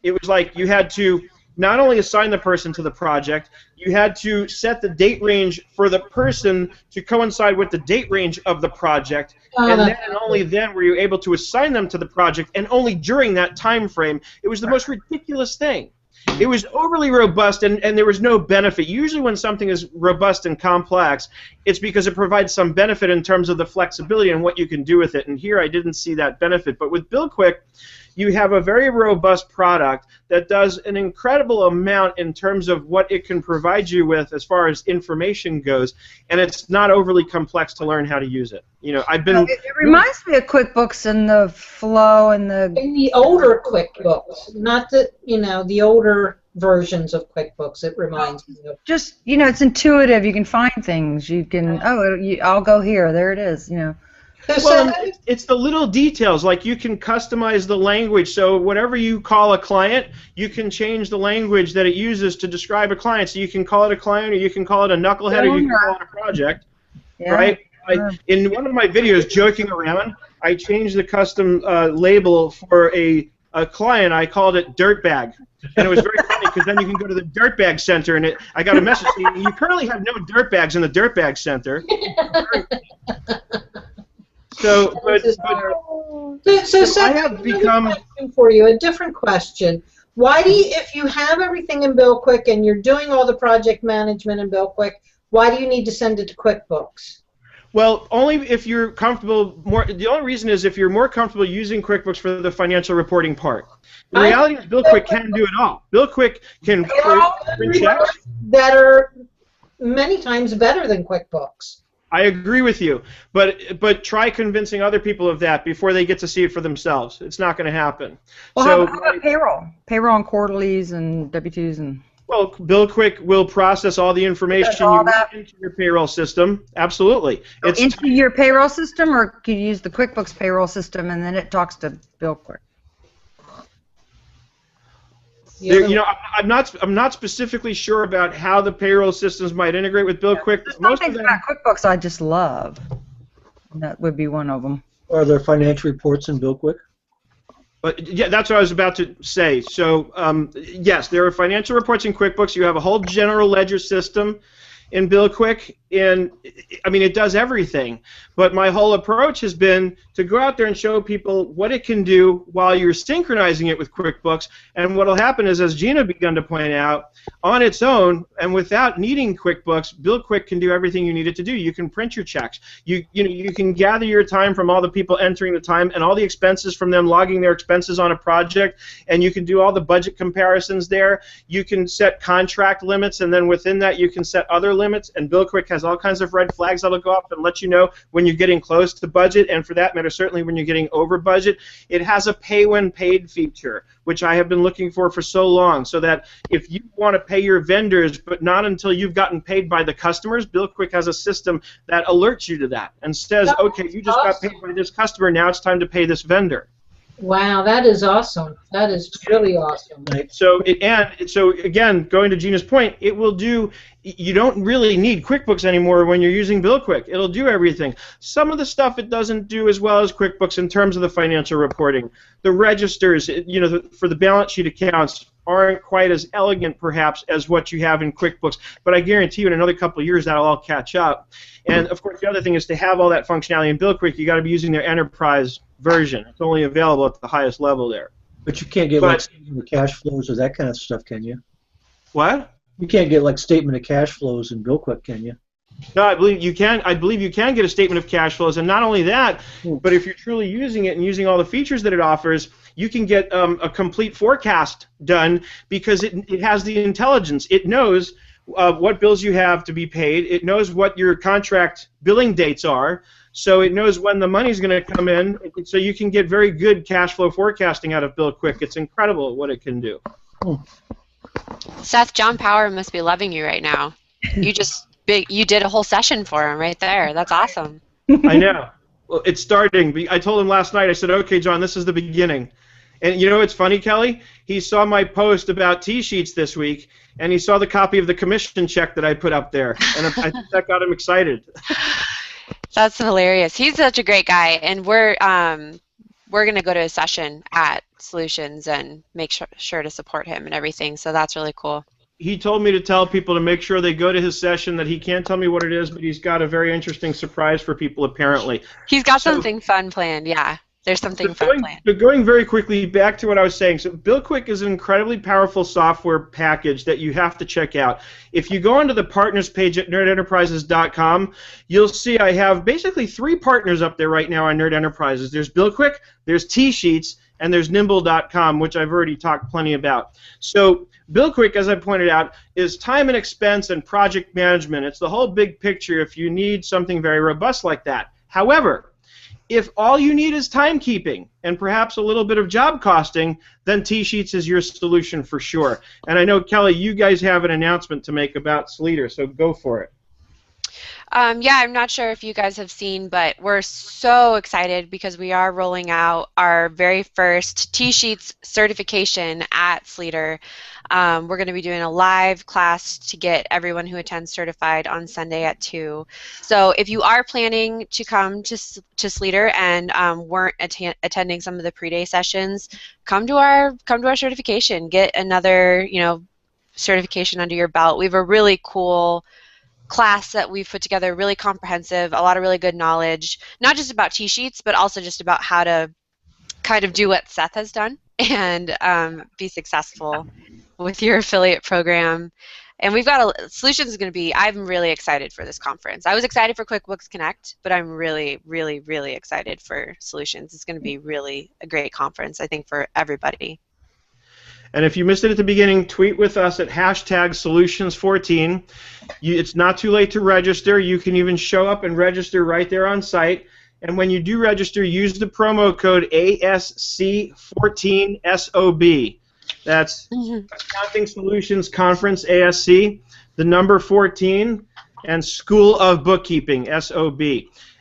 It was like you had to not only assign the person to the project, you had to set the date range for the person to coincide with the date range of the project, and then and only then were you able to assign them to the project, and only during that time frame. It was the most ridiculous thing. It was overly robust, and there was no benefit. Usually when something is robust and complex, it's because it provides some benefit in terms of the flexibility and what you can do with it, and here I didn't see that benefit. But with Bill Quick, you have a very robust product that does an incredible amount in terms of what it can provide you with as far as information goes, and it's not overly complex to learn how to use it. You know, I've been. It reminds me of QuickBooks and the flow and the. In the older QuickBooks, not the older versions of QuickBooks. It reminds me of. Just it's intuitive. You can find things. You can I'll go here. There it is. Well, it's the little details, like you can customize the language, so whatever you call a client, you can change the language that it uses to describe a client. So you can call it a client, or you can call it a knucklehead, or you can call it a project, right? In one of my videos, joking around, I changed the custom label for a client. I called it Dirtbag, and it was very funny because then you can go to the Dirtbag Center, and I got a message saying, you currently have no dirtbags in the Dirtbag Center. So Seth, I have become. A question for you, a different question. Why do you, if you have everything in Bill Quick and you're doing all the project management in Bill Quick, why do you need to send it to QuickBooks? Well, only if you're comfortable. The only reason is if you're more comfortable using QuickBooks for the financial reporting part. The reality is Bill Quick can do it all. Bill Quick can print checks that are many times better than QuickBooks. I agree with you, but try convincing other people of that before they get to see it for themselves. It's not going to happen. Well, how about payroll? Payroll and quarterlies and W-2s and. Well, BillQuick will process all the information all you that? need into your payroll system. Absolutely. It's Into your payroll system, or could you use the QuickBooks payroll system and then it talks to BillQuick? there, I'm not specifically sure about how the payroll systems might integrate with BillQuick. There's some Most of things them, about QuickBooks I just love. And that would be one of them. Are there financial reports in BillQuick? but yeah, that's what I was about to say. So yes, there are financial reports in QuickBooks. You have a whole general ledger system in BillQuick, and I mean it does everything. But my whole approach has been to go out there and show people what it can do while you're synchronizing it with QuickBooks. And what will happen is, as Gina begun to point out, on its own and without needing QuickBooks, BillQuick can do everything you need it to do. You can print your checks. You can gather your time from all the people entering the time and all the expenses from them logging their expenses on a project, and you can do all the budget comparisons there. You can set contract limits, and then within that you can set other limits, and BillQuick has all kinds of red flags that'll go up and let you know when you're getting close to budget, and for that matter certainly when you're getting over budget. It has a pay when paid feature, which I have been looking for so long, so that if you want to pay your vendors but not until you've gotten paid by the customers, BillQuick has a system that alerts you to that and says, okay, you just got paid by this customer, now it's time to pay this vendor. Wow, that is awesome. That is really awesome. So again, going to Gina's point, it will do. You don't really need QuickBooks anymore when you're using BillQuick. It'll do everything. Some of the stuff it doesn't do as well as QuickBooks in terms of the financial reporting. The registers, for the balance sheet accounts aren't quite as elegant perhaps as what you have in QuickBooks, but I guarantee you in another couple of years that'll all catch up. And of course the other thing is, to have all that functionality in BillQuick, you got to be using their enterprise version. It's only available at the highest level there. But you can't get like statement of cash flows or that kind of stuff, can you? What? You can't get like statement of cash flows in BillQuick, can you? No, I believe you can. I believe you can get a statement of cash flows, and not only that, but if you're truly using it and using all the features that it offers, you can get a complete forecast done, because it has the intelligence. It knows what bills you have to be paid. It knows what your contract billing dates are, so it knows when the money's going to come in. So you can get very good cash flow forecasting out of BillQuick. It's incredible what it can do. Seth, John Power must be loving you right now. You did a whole session for him right there. That's awesome. I know. Well, it's starting. I told him last night, I said, okay, John, this is the beginning. And you know what's funny, Kelly? He saw my post about T-sheets this week, and he saw the copy of the commission check that I put up there. And I think that got him excited. That's hilarious. He's such a great guy, and we're going to go to a session at Solutions and make sure to support him and everything, so that's really cool. He told me to tell people to make sure they go to his session, that he can't tell me what it is, but he's got a very interesting surprise for people apparently. He's got something fun planned, yeah. There's something fun planned. But going very quickly back to what I was saying, so BillQuick is an incredibly powerful software package that you have to check out. If you go onto the partners page at nerdenterprises.com, you'll see I have basically 3 partners up there right now on Nerd Enterprises. There's BillQuick, there's T-Sheets, and there's Nimble.com, which I've already talked plenty about. So BillQuick, as I pointed out, is time and expense and project management. It's the whole big picture if you need something very robust like that. However, if all you need is timekeeping and perhaps a little bit of job costing, then T-Sheets is your solution for sure. And I know, Kelly, you guys have an announcement to make about Sleater, so go for it. Yeah, I'm not sure if you guys have seen, but we're so excited because we are rolling out our very first T-Sheets certification at Sleater. We're going to be doing a live class to get everyone who attends certified on Sunday at 2. So if you are planning to come to Sleater and weren't attending some of the pre-day sessions, come to our certification. Get another certification under your belt. We have a really cool class that we've put together, really comprehensive, a lot of really good knowledge, not just about T-Sheets, but also just about how to kind of do what Seth has done and be successful with your affiliate program. And we've got Solutions is going to be, I'm really excited for this conference. I was excited for QuickBooks Connect, but I'm really, really, really excited for Solutions. It's going to be really a great conference, I think, for everybody. And if you missed it at the beginning, tweet with us at #Solutions14. It's not too late to register. You can even show up and register right there on site. And when you do register, use the promo code ASC14SOB. That's Accounting Solutions Conference, ASC, the number 14, and School of Bookkeeping, SOB.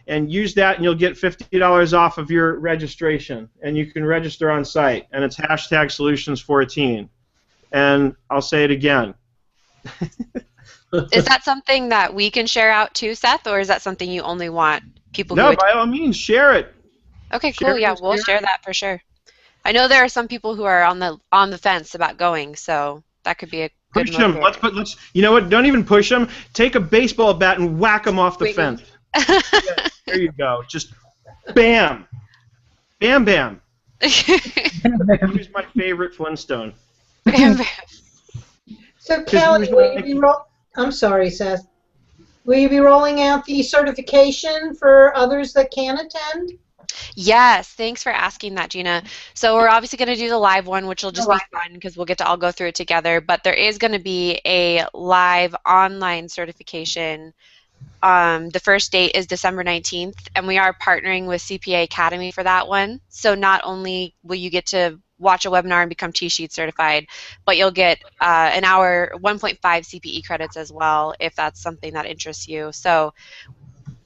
And use that, and you'll get $50 off of your registration. And you can register on site, and it's hashtag Solutions14. And I'll say it again. Is that something that we can share out too, Seth, or is that something you only want people who... No, by all means, share it. Okay, cool. Yeah, we'll share that for sure. I know there are some people who are on the fence about going, so that could be a good push them. Let's. You know what? Don't even push them. Take a baseball bat and whack them off the fence. Yeah, there you go. Just bam, bam, bam. Who's my favorite Flintstone? Bam, bam. So Kelly, will you be I'm sorry, Seth. Will you be rolling out the certification for others that can attend? Yes, thanks for asking that, Gina. So we're obviously going to do the live one, which will just be fun because we'll get to all go through it together. But there is going to be a live online certification. The first date is December 19th, and we are partnering with CPA Academy for that one. So not only will you get to watch a webinar and become T-Sheet certified, but you'll get an hour, 1.5 CPE credits as well, if that's something that interests you. So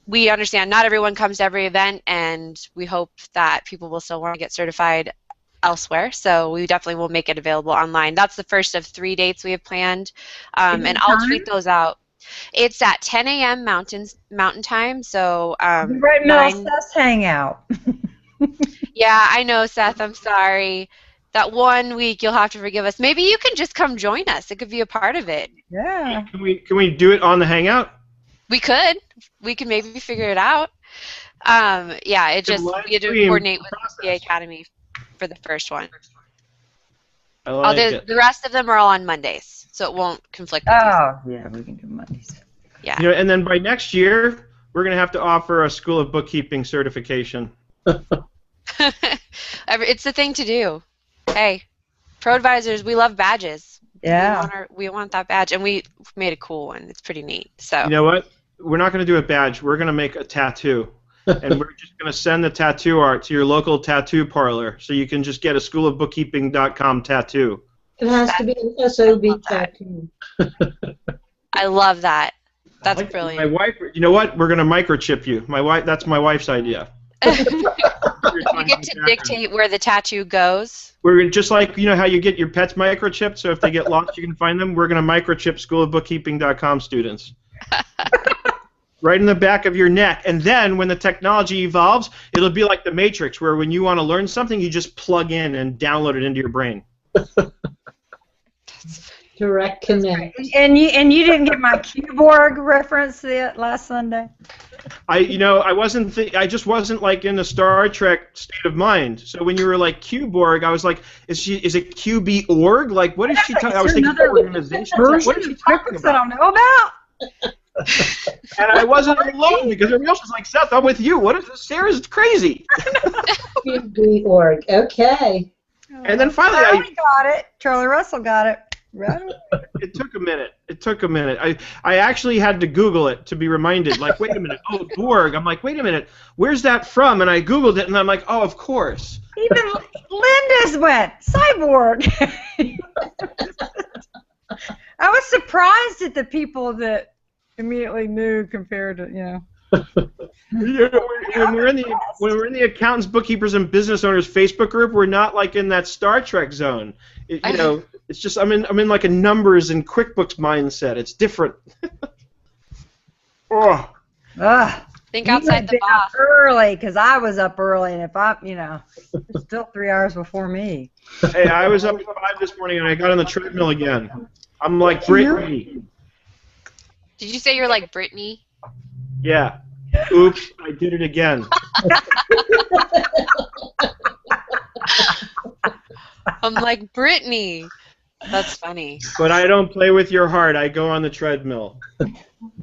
we understand not everyone comes to every event, and we hope that people will still want to get certified elsewhere, so we definitely will make it available online. That's the first of 3 dates we have planned, and I'll tweet those out. It's at 10 a.m. Mountain Time, so right now, Seth's hangout. Yeah, I know, Seth. I'm sorry. That 1 week you'll have to forgive us. Maybe you can just come join us. It could be a part of it. Yeah. Can we do it on the Hangout? We could. We could maybe figure it out. Yeah, it just we had to coordinate with the Academy for the first one. I like it. The rest of them are all on Mondays, so it won't conflict with you. Yeah, we can do Mondays. Yeah. You know, and then by next year, we're going to have to offer a School of Bookkeeping certification. It's the thing to do. Hey, ProAdvisors, we love badges. Yeah. We want that badge, and we made a cool one. It's pretty neat. So. You know what? We're not going to do a badge. We're going to make a tattoo. And we're just going to send the tattoo art to your local tattoo parlor, so you can just get a schoolofbookkeeping.com tattoo. It has to be an SOB tattoo. I love that. That's brilliant. My wife, you know what? We're going to microchip you. That's my wife's idea. You get to dictate where the tattoo goes. We're just like, you know how you get your pets microchipped, so if they get lost, you can find them. We're going to microchip schoolofbookkeeping.com students. Right in the back of your neck. And then when the technology evolves, it'll be like the Matrix, where when you want to learn something, you just plug in and download it into your brain. Direct connect. And you didn't get my Q-Borg reference last Sunday? I just wasn't like in the Star Trek state of mind. So when you were like Q-Borg, I was like, is it QB org? Like, what is she talking? I was thinking organization. What is she talking about? I don't know about. And I wasn't alone because everybody else was like, Seth, I'm with you. What is this? Sarah's crazy. QB org. Okay. And then finally, Charlie got it. Charlie Russell got it. Right. It took a minute. I actually had to Google it to be reminded. Like, wait a minute. Oh, Borg. I'm like, wait a minute. Where's that from? And I Googled it, and I'm like, oh, of course. Even Linda's went cyborg. I was surprised at the people that immediately knew compared to, when we're in the accountants, bookkeepers, and business owners Facebook group, we're not like in that Star Trek zone. It's just I'm in like a numbers and QuickBooks mindset. It's different. Think outside the box. Early, because I was up early, and if it's still 3 hours before me. Hey, I was up at 5 this morning, and I got on the treadmill again. I'm like Brittany. Did you say you're like Brittany? Yeah. Oops, I did it again. I'm like Brittany. That's funny. But I don't play with your heart. I go on the treadmill.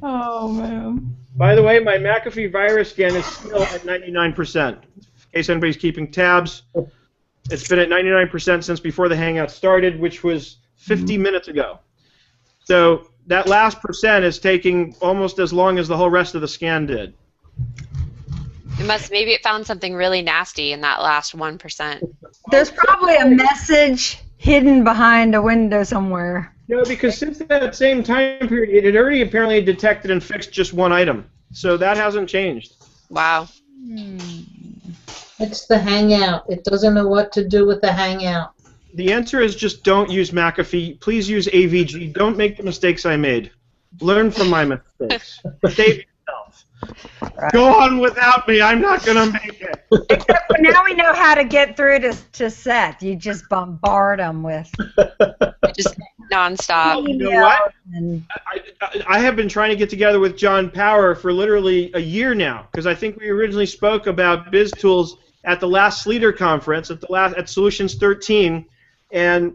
Oh, man. By the way, my McAfee virus scan is still at 99%. In case anybody's keeping tabs, it's been at 99% since before the Hangout started, which was 50 minutes ago. So that last % is taking almost as long as the whole rest of the scan did. Maybe it found something really nasty in that last 1%. There's probably a message hidden behind a window somewhere. No, because since that same time period, it had already apparently detected and fixed just one item. So that hasn't changed. Wow. It's the Hangout. It doesn't know what to do with the Hangout. The answer is just don't use McAfee. Please use AVG. Don't make the mistakes I made. Learn from my mistakes. Save yourself. Right. Go on without me. I'm not going to make it. Except for now we know how to get through to Seth. You just bombard them with Just nonstop. You know what? And I have been trying to get together with John Power for literally a year now, because I think we originally spoke about biz tools at the last Sleater conference at Solutions 13, and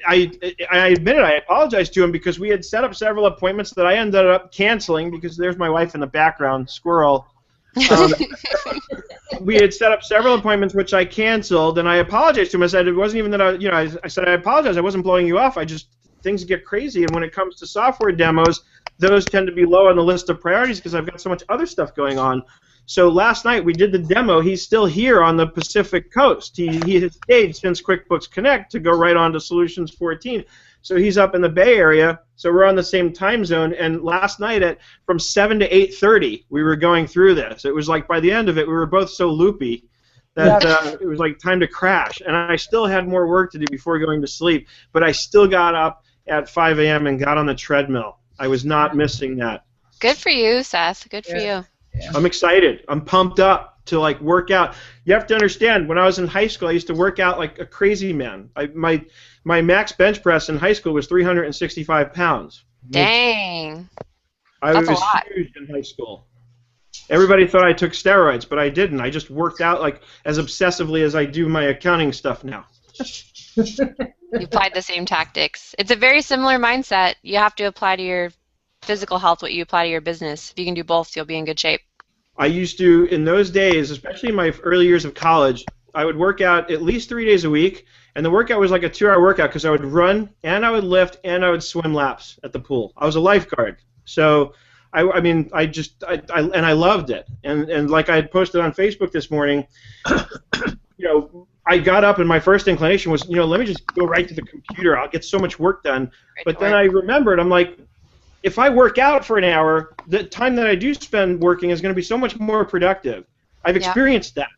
I admit it, I apologized to him because we had set up several appointments that I ended up canceling because there's my wife in the background, squirrel. We had set up several appointments which I canceled, and I apologized to him. I said it wasn't even that I said I apologize. I wasn't blowing you off. Things get crazy, and when it comes to software demos, those tend to be low on the list of priorities because I've got so much other stuff going on. So last night we did the demo. He's still here on the Pacific Coast. He has stayed since QuickBooks Connect to go right on to Solutions 14. So he's up in the Bay Area. So we're on the same time zone. And last night from 7 to 8:30, we were going through this. It was like by the end of it, we were both so loopy that it was like time to crash. And I still had more work to do before going to sleep. But I still got up at 5 a.m. and got on the treadmill. I was not missing that. Good for you, Seth. Good for you. I'm excited. I'm pumped up to work out. You have to understand, when I was in high school, I used to work out like a crazy man. My max bench press in high school was 365 pounds. Dang. That's a lot. Huge in high school. Everybody thought I took steroids, but I didn't. I just worked out as obsessively as I do my accounting stuff now. You applied the same tactics. It's a very similar mindset. You have to apply to your physical health what you apply to your business. If you can do both, you'll be in good shape. I used to, in those days, especially in my early years of college, I would work out at least 3 days a week, and the workout was like a 2-hour workout because I would run, and I would lift, and I would swim laps at the pool. I was a lifeguard. So, I loved it. And like I had posted on Facebook this morning, I got up and my first inclination was, let me just go right to the computer. I'll get so much work done. But then I remembered, I'm like, if I work out for an hour, the time that I do spend working is going to be so much more productive. I've experienced that.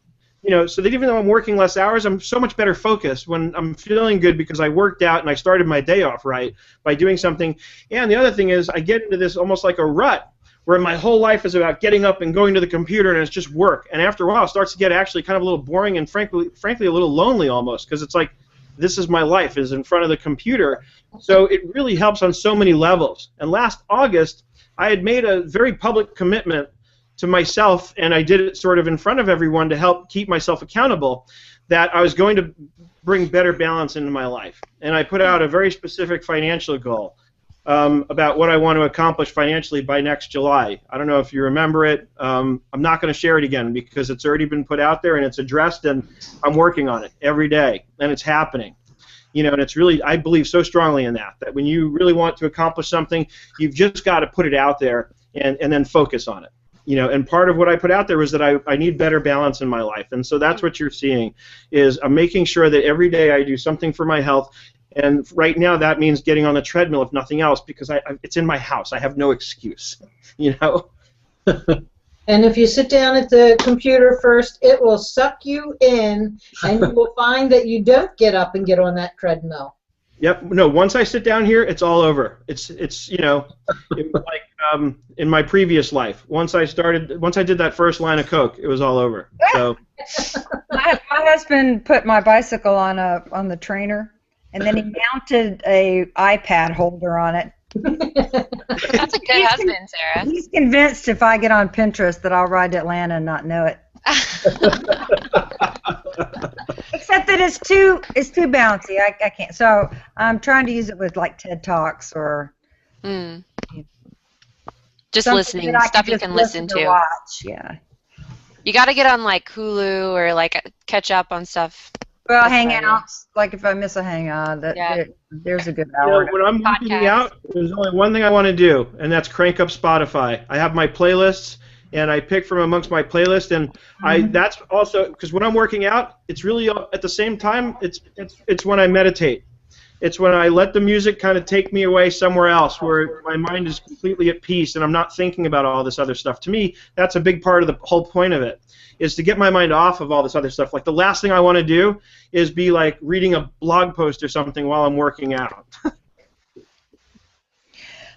So that even though I'm working less hours, I'm so much better focused when I'm feeling good because I worked out and I started my day off right by doing something. And the other thing is I get into this almost like a rut where my whole life is about getting up and going to the computer and it's just work. And after a while, it starts to get actually kind of a little boring and frankly a little lonely almost because it's like this is my life is in front of the computer. So it really helps on so many levels. And last August, I had made a very public commitment to myself, and I did it sort of in front of everyone to help keep myself accountable, that I was going to bring better balance into my life. And I put out a very specific financial goal about what I want to accomplish financially by next July. I don't know if you remember it. I'm not going to share it again because it's already been put out there and it's addressed, and I'm working on it every day, and it's happening. And it's really, I believe so strongly in that when you really want to accomplish something, you've just got to put it out there and then focus on it. And part of what I put out there was that I need better balance in my life. And so that's what you're seeing is I'm making sure that every day I do something for my health. And right now that means getting on the treadmill, if nothing else, because it's in my house. I have no excuse, And if you sit down at the computer first, it will suck you in, and you will find that you don't get up and get on that treadmill. Yep. No. Once I sit down here, it's all over. It's like in my previous life. Once I did that first line of Coke, it was all over. So. My husband put my bicycle on the trainer, and then he mounted a iPad holder on it. That's a good husband, Sarah. He's convinced if I get on Pinterest that I'll ride to Atlanta and not know it. Except that it's too bouncy. I can't. So I'm trying to use it with like TED Talks or just listening stuff you can listen to. Watch. Yeah. You got to get on like Hulu or like catch up on stuff. Well, Hangouts. Like if I miss a hangout, there's a good hour. When I'm working out, there's only one thing I want to do, and that's crank up Spotify. I have my playlists, and I pick from amongst my playlist, and that's also because when I'm working out, it's really at the same time it's when I meditate. It's when I let the music kind of take me away somewhere else where my mind is completely at peace and I'm not thinking about all this other stuff. To me, that's a big part of the whole point of it, is to get my mind off of all this other stuff. Like the last thing I want to do is be like reading a blog post or something while I'm working out.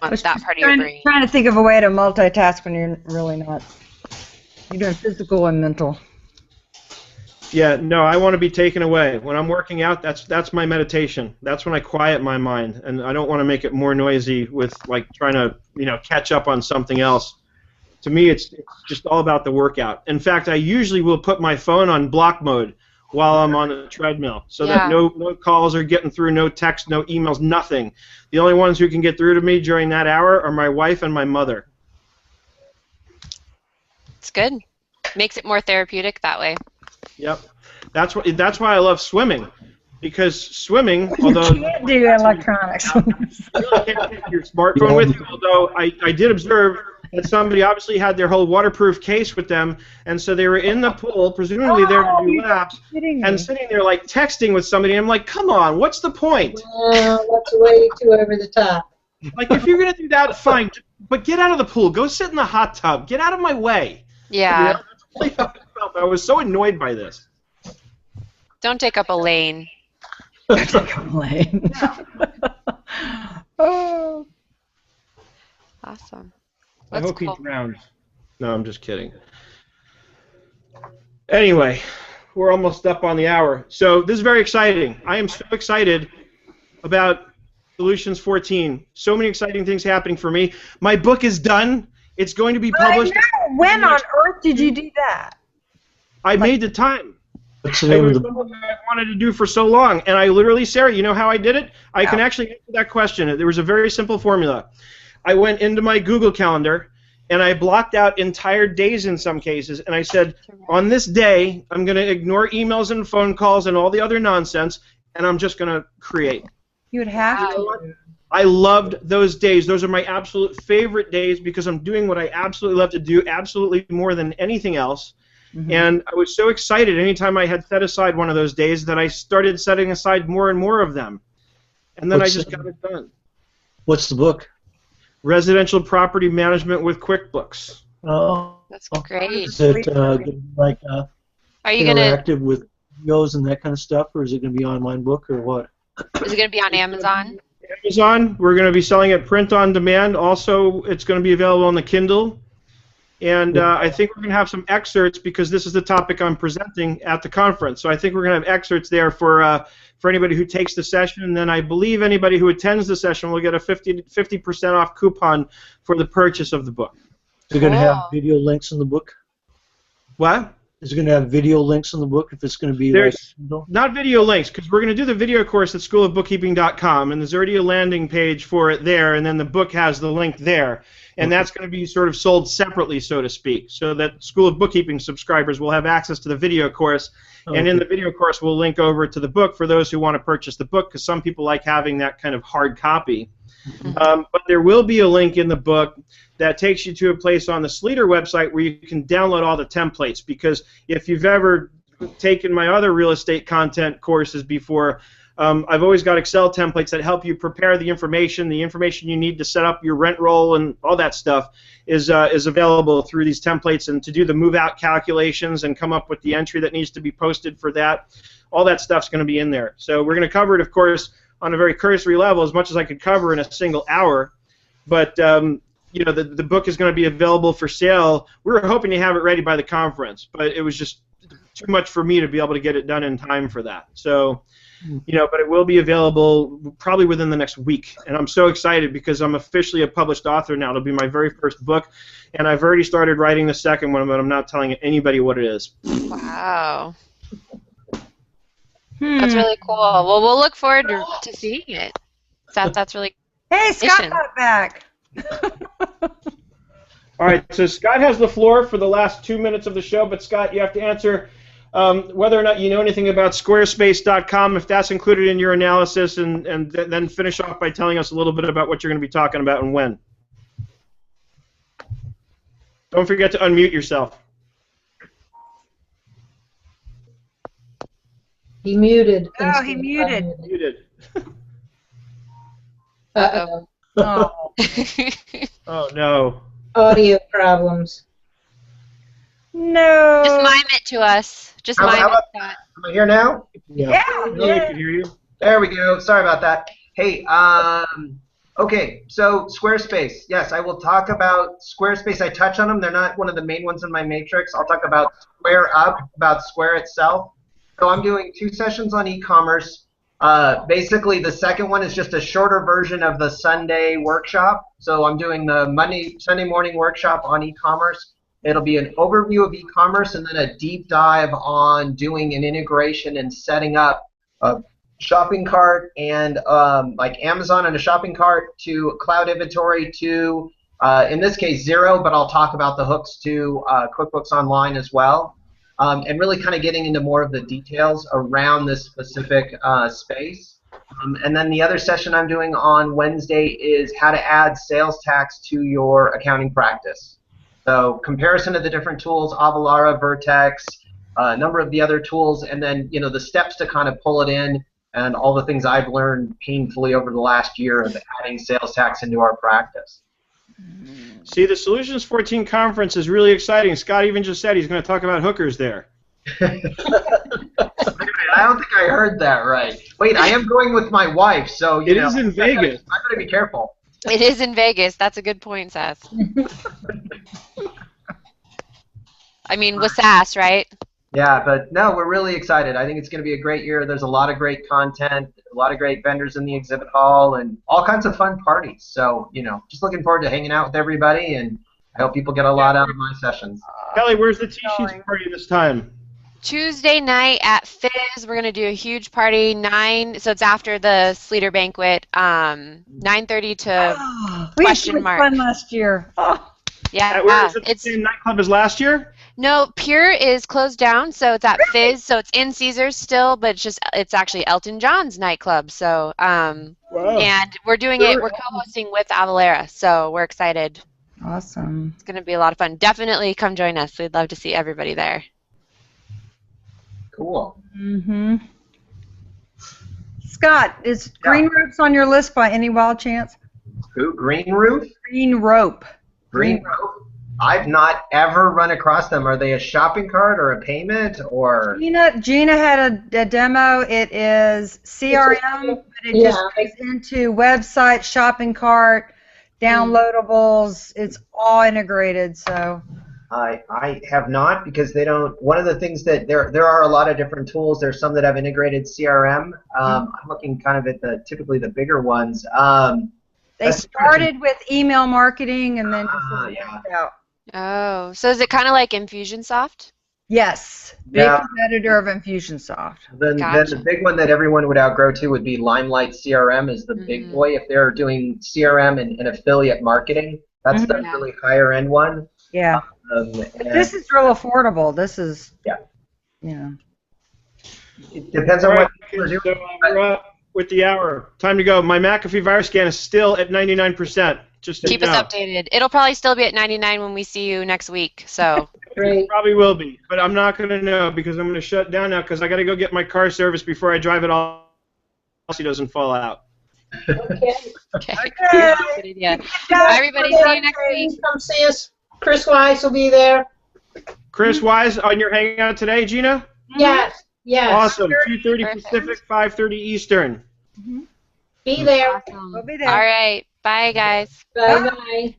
On that part of your brain. Trying to think of a way to multitask when you're really not. You're doing physical and mental. Yeah, no, I want to be taken away. When I'm working out, that's my meditation. That's when I quiet my mind, and I don't want to make it more noisy with like trying to catch up on something else. To me, it's just all about the workout. In fact, I usually will put my phone on block mode while I'm on the treadmill, so that no calls are getting through, no texts, no emails, nothing. The only ones who can get through to me during that hour are my wife and my mother. It's good. Makes it more therapeutic that way. Yep, that's why I love swimming, because swimming, although you can't do electronics. you really can't take your smartphone with you. Although I did observe that somebody obviously had their whole waterproof case with them, and so they were in the pool, presumably there to do laps, and sitting there like texting with somebody. And I'm like, come on, what's the point? That's way too over the top. Like if you're gonna do that, fine, but get out of the pool. Go sit in the hot tub. Get out of my way. Yeah. That's really how I felt. I was so annoyed by this. Don't take up a lane. Don't take up a lane. Oh. Awesome. I hope he drowns. No, I'm just kidding. Anyway, we're almost up on the hour. So this is very exciting. I am so excited about Solutions 14. So many exciting things happening for me. My book is done. It's going to be published. When on earth did you do that? I made the time. What's the name of the book? I wanted to do for so long, and I literally, Sarah, you know how I did it? I can actually answer that question. There was a very simple formula. I went into my Google Calendar, and I blocked out entire days in some cases, and I said, on this day, I'm going to ignore emails and phone calls and all the other nonsense, and I'm just going to create. You would have to. I loved those days. Those are my absolute favorite days because I'm doing what I absolutely love to do, absolutely more than anything else. Mm-hmm. And I was so excited anytime I had set aside one of those days that I started setting aside more and more of them. And then I just got it done. What's the book? Residential Property Management with QuickBooks. Oh, that's great. Is it like Are you interactive with videos and that kind of stuff, or is it going to be an online book, or what? Is it going to be on Amazon? Amazon. We're going to be selling it print on demand. Also, it's going to be available on the Kindle. And I think we're going to have some excerpts because this is the topic I'm presenting at the conference. So I think we're going to have excerpts there for anybody who takes the session. And then I believe anybody who attends the session will get a 50% off coupon for the purchase of the book. Is it going to have video links in the book? What? Is it going to have video links in the book if it's going to be There's not video links because we're going to do the video course at schoolofbookkeeping.com, and there's already a landing page for it there, and then the book has the link there. And that's going to be sort of sold separately, so to speak, so that School of Bookkeeping subscribers will have access to the video course, and in the video course we'll link over to the book for those who want to purchase the book because some people like having that kind of hard copy. But there will be a link in the book that takes you to a place on the Sleater website where you can download all the templates, because if you've ever taken my other real estate content courses before, I've always got Excel templates that help you prepare the information you need to set up your rent roll and all that stuff is available through these templates, and to do the move-out calculations and come up with the entry that needs to be posted for that, all that stuff's going to be in there. So we're going to cover it, of course, on a very cursory level, as much as I could cover in a single hour, but you know, the book is going to be available for sale. We were hoping to have it ready by the conference, but it was just too much for me to be able to get it done in time for that. So, you know, but it will be available probably within the next week, and I'm so excited because I'm officially a published author now. It'll be my very first book, and I've already started writing the second one, but I'm not telling anybody what it is. Wow. That's really cool. Well, we'll look forward to seeing it. That's really Hey, Scott got back. All right, so Scott has the floor for the last 2 minutes of the show, but Scott, you have to answer whether or not you know anything about Squarespace.com, if that's included in your analysis, and then finish off by telling us a little bit about what you're going to be talking about and when. Don't forget to unmute yourself. He muted. Oh, he muted. Muted. Uh-oh. Oh. Oh, no. Audio problems. No. Just mime it to us. Just How mime about- it. Am I here now? Yeah. No, I can hear you. There we go. Sorry about that. Hey, okay, so Squarespace. Yes, I will talk about Squarespace. I touch on them. They're not one of the main ones in my matrix. I'll talk about Square Up, about Square itself. So I'm doing 2 sessions on e-commerce. Basically, the second one is just a shorter version of the Sunday workshop. So I'm doing the Sunday morning workshop on e-commerce. It'll be an overview of e-commerce and then a deep dive on doing an integration and setting up a shopping cart and like Amazon and a shopping cart to cloud inventory to, in this case, Xero, but I'll talk about the hooks to QuickBooks Online as well. And really kind of getting into more of the details around this specific space. And then the other session I'm doing on Wednesday is how to add sales tax to your accounting practice. So comparison of the different tools, Avalara, Vertex, a number of the other tools, and then the steps to kind of pull it in and all the things I've learned painfully over the last year of adding sales tax into our practice. See, the Solutions 14 conference is really exciting. Scott even just said he's going to talk about hookers there. I don't think I heard that right. Wait, I am going with my wife, so It is in Vegas. I better be careful. It is in Vegas. That's a good point, Seth. I mean, with SAS, right? Yeah, but no, we're really excited. I think it's going to be a great year. There's a lot of great content, a lot of great vendors in the exhibit hall, and all kinds of fun parties. So, just looking forward to hanging out with everybody, and I hope people get a lot out of my sessions. Kelly, where's the T-Sheets party this time? Tuesday night at Fizz, we're going to do a huge party, so it's after the Sleater banquet, 9:30 to We had question so much mark. fun last year. Oh. Yeah, Where is it? it's The same nightclub as last year? no, Pure is closed down, so it's at Fizz, so it's in Caesars still, but it's actually Elton John's nightclub. So Wow. and we're doing it. We're co-hosting with Avalara, so we're excited. Awesome. It's going to be a lot of fun. Definitely come join us. We'd love to see everybody there. Cool. Mm-hmm. Scott, is Green Ropes on your list by any wild chance? Who? Green Roof? Green Rope. Green Roof? I've not ever run across them. Are they a shopping cart or a payment or? Gina had a demo. It is CRM, but it just goes into website, shopping cart, downloadables. It's all integrated. So. I have not, because they don't. One of the things that there are a lot of different tools. There's some that have integrated CRM. I'm looking kind of at typically the bigger ones. They started with email marketing and then just worked out. Oh, so is it kind of like Infusionsoft? Yes, big competitor of Infusionsoft. Then the big one that everyone would outgrow to would be Limelight CRM is the big boy. If they're doing CRM and affiliate marketing, that's the really higher end one. Yeah. This is real affordable. This is, It depends on what people are doing. So we're up with the hour. Time to go. My McAfee virus scan is still at 99%. Just keep us updated. It'll probably still be at 99 when we see you next week. So it probably will be, but I'm not going to know because I'm going to shut down now because I got to go get my car serviced before I drive it all so it doesn't fall out. Okay. Good idea. Everybody, see you next week. Come see us. Chris Wise will be there. Chris Wise on your hangout today, Gina? Yes. Yes. Awesome. 2:30 Pacific, 5:30 Eastern. Be there. Awesome. We'll be there. All right. Bye, guys. Bye-bye.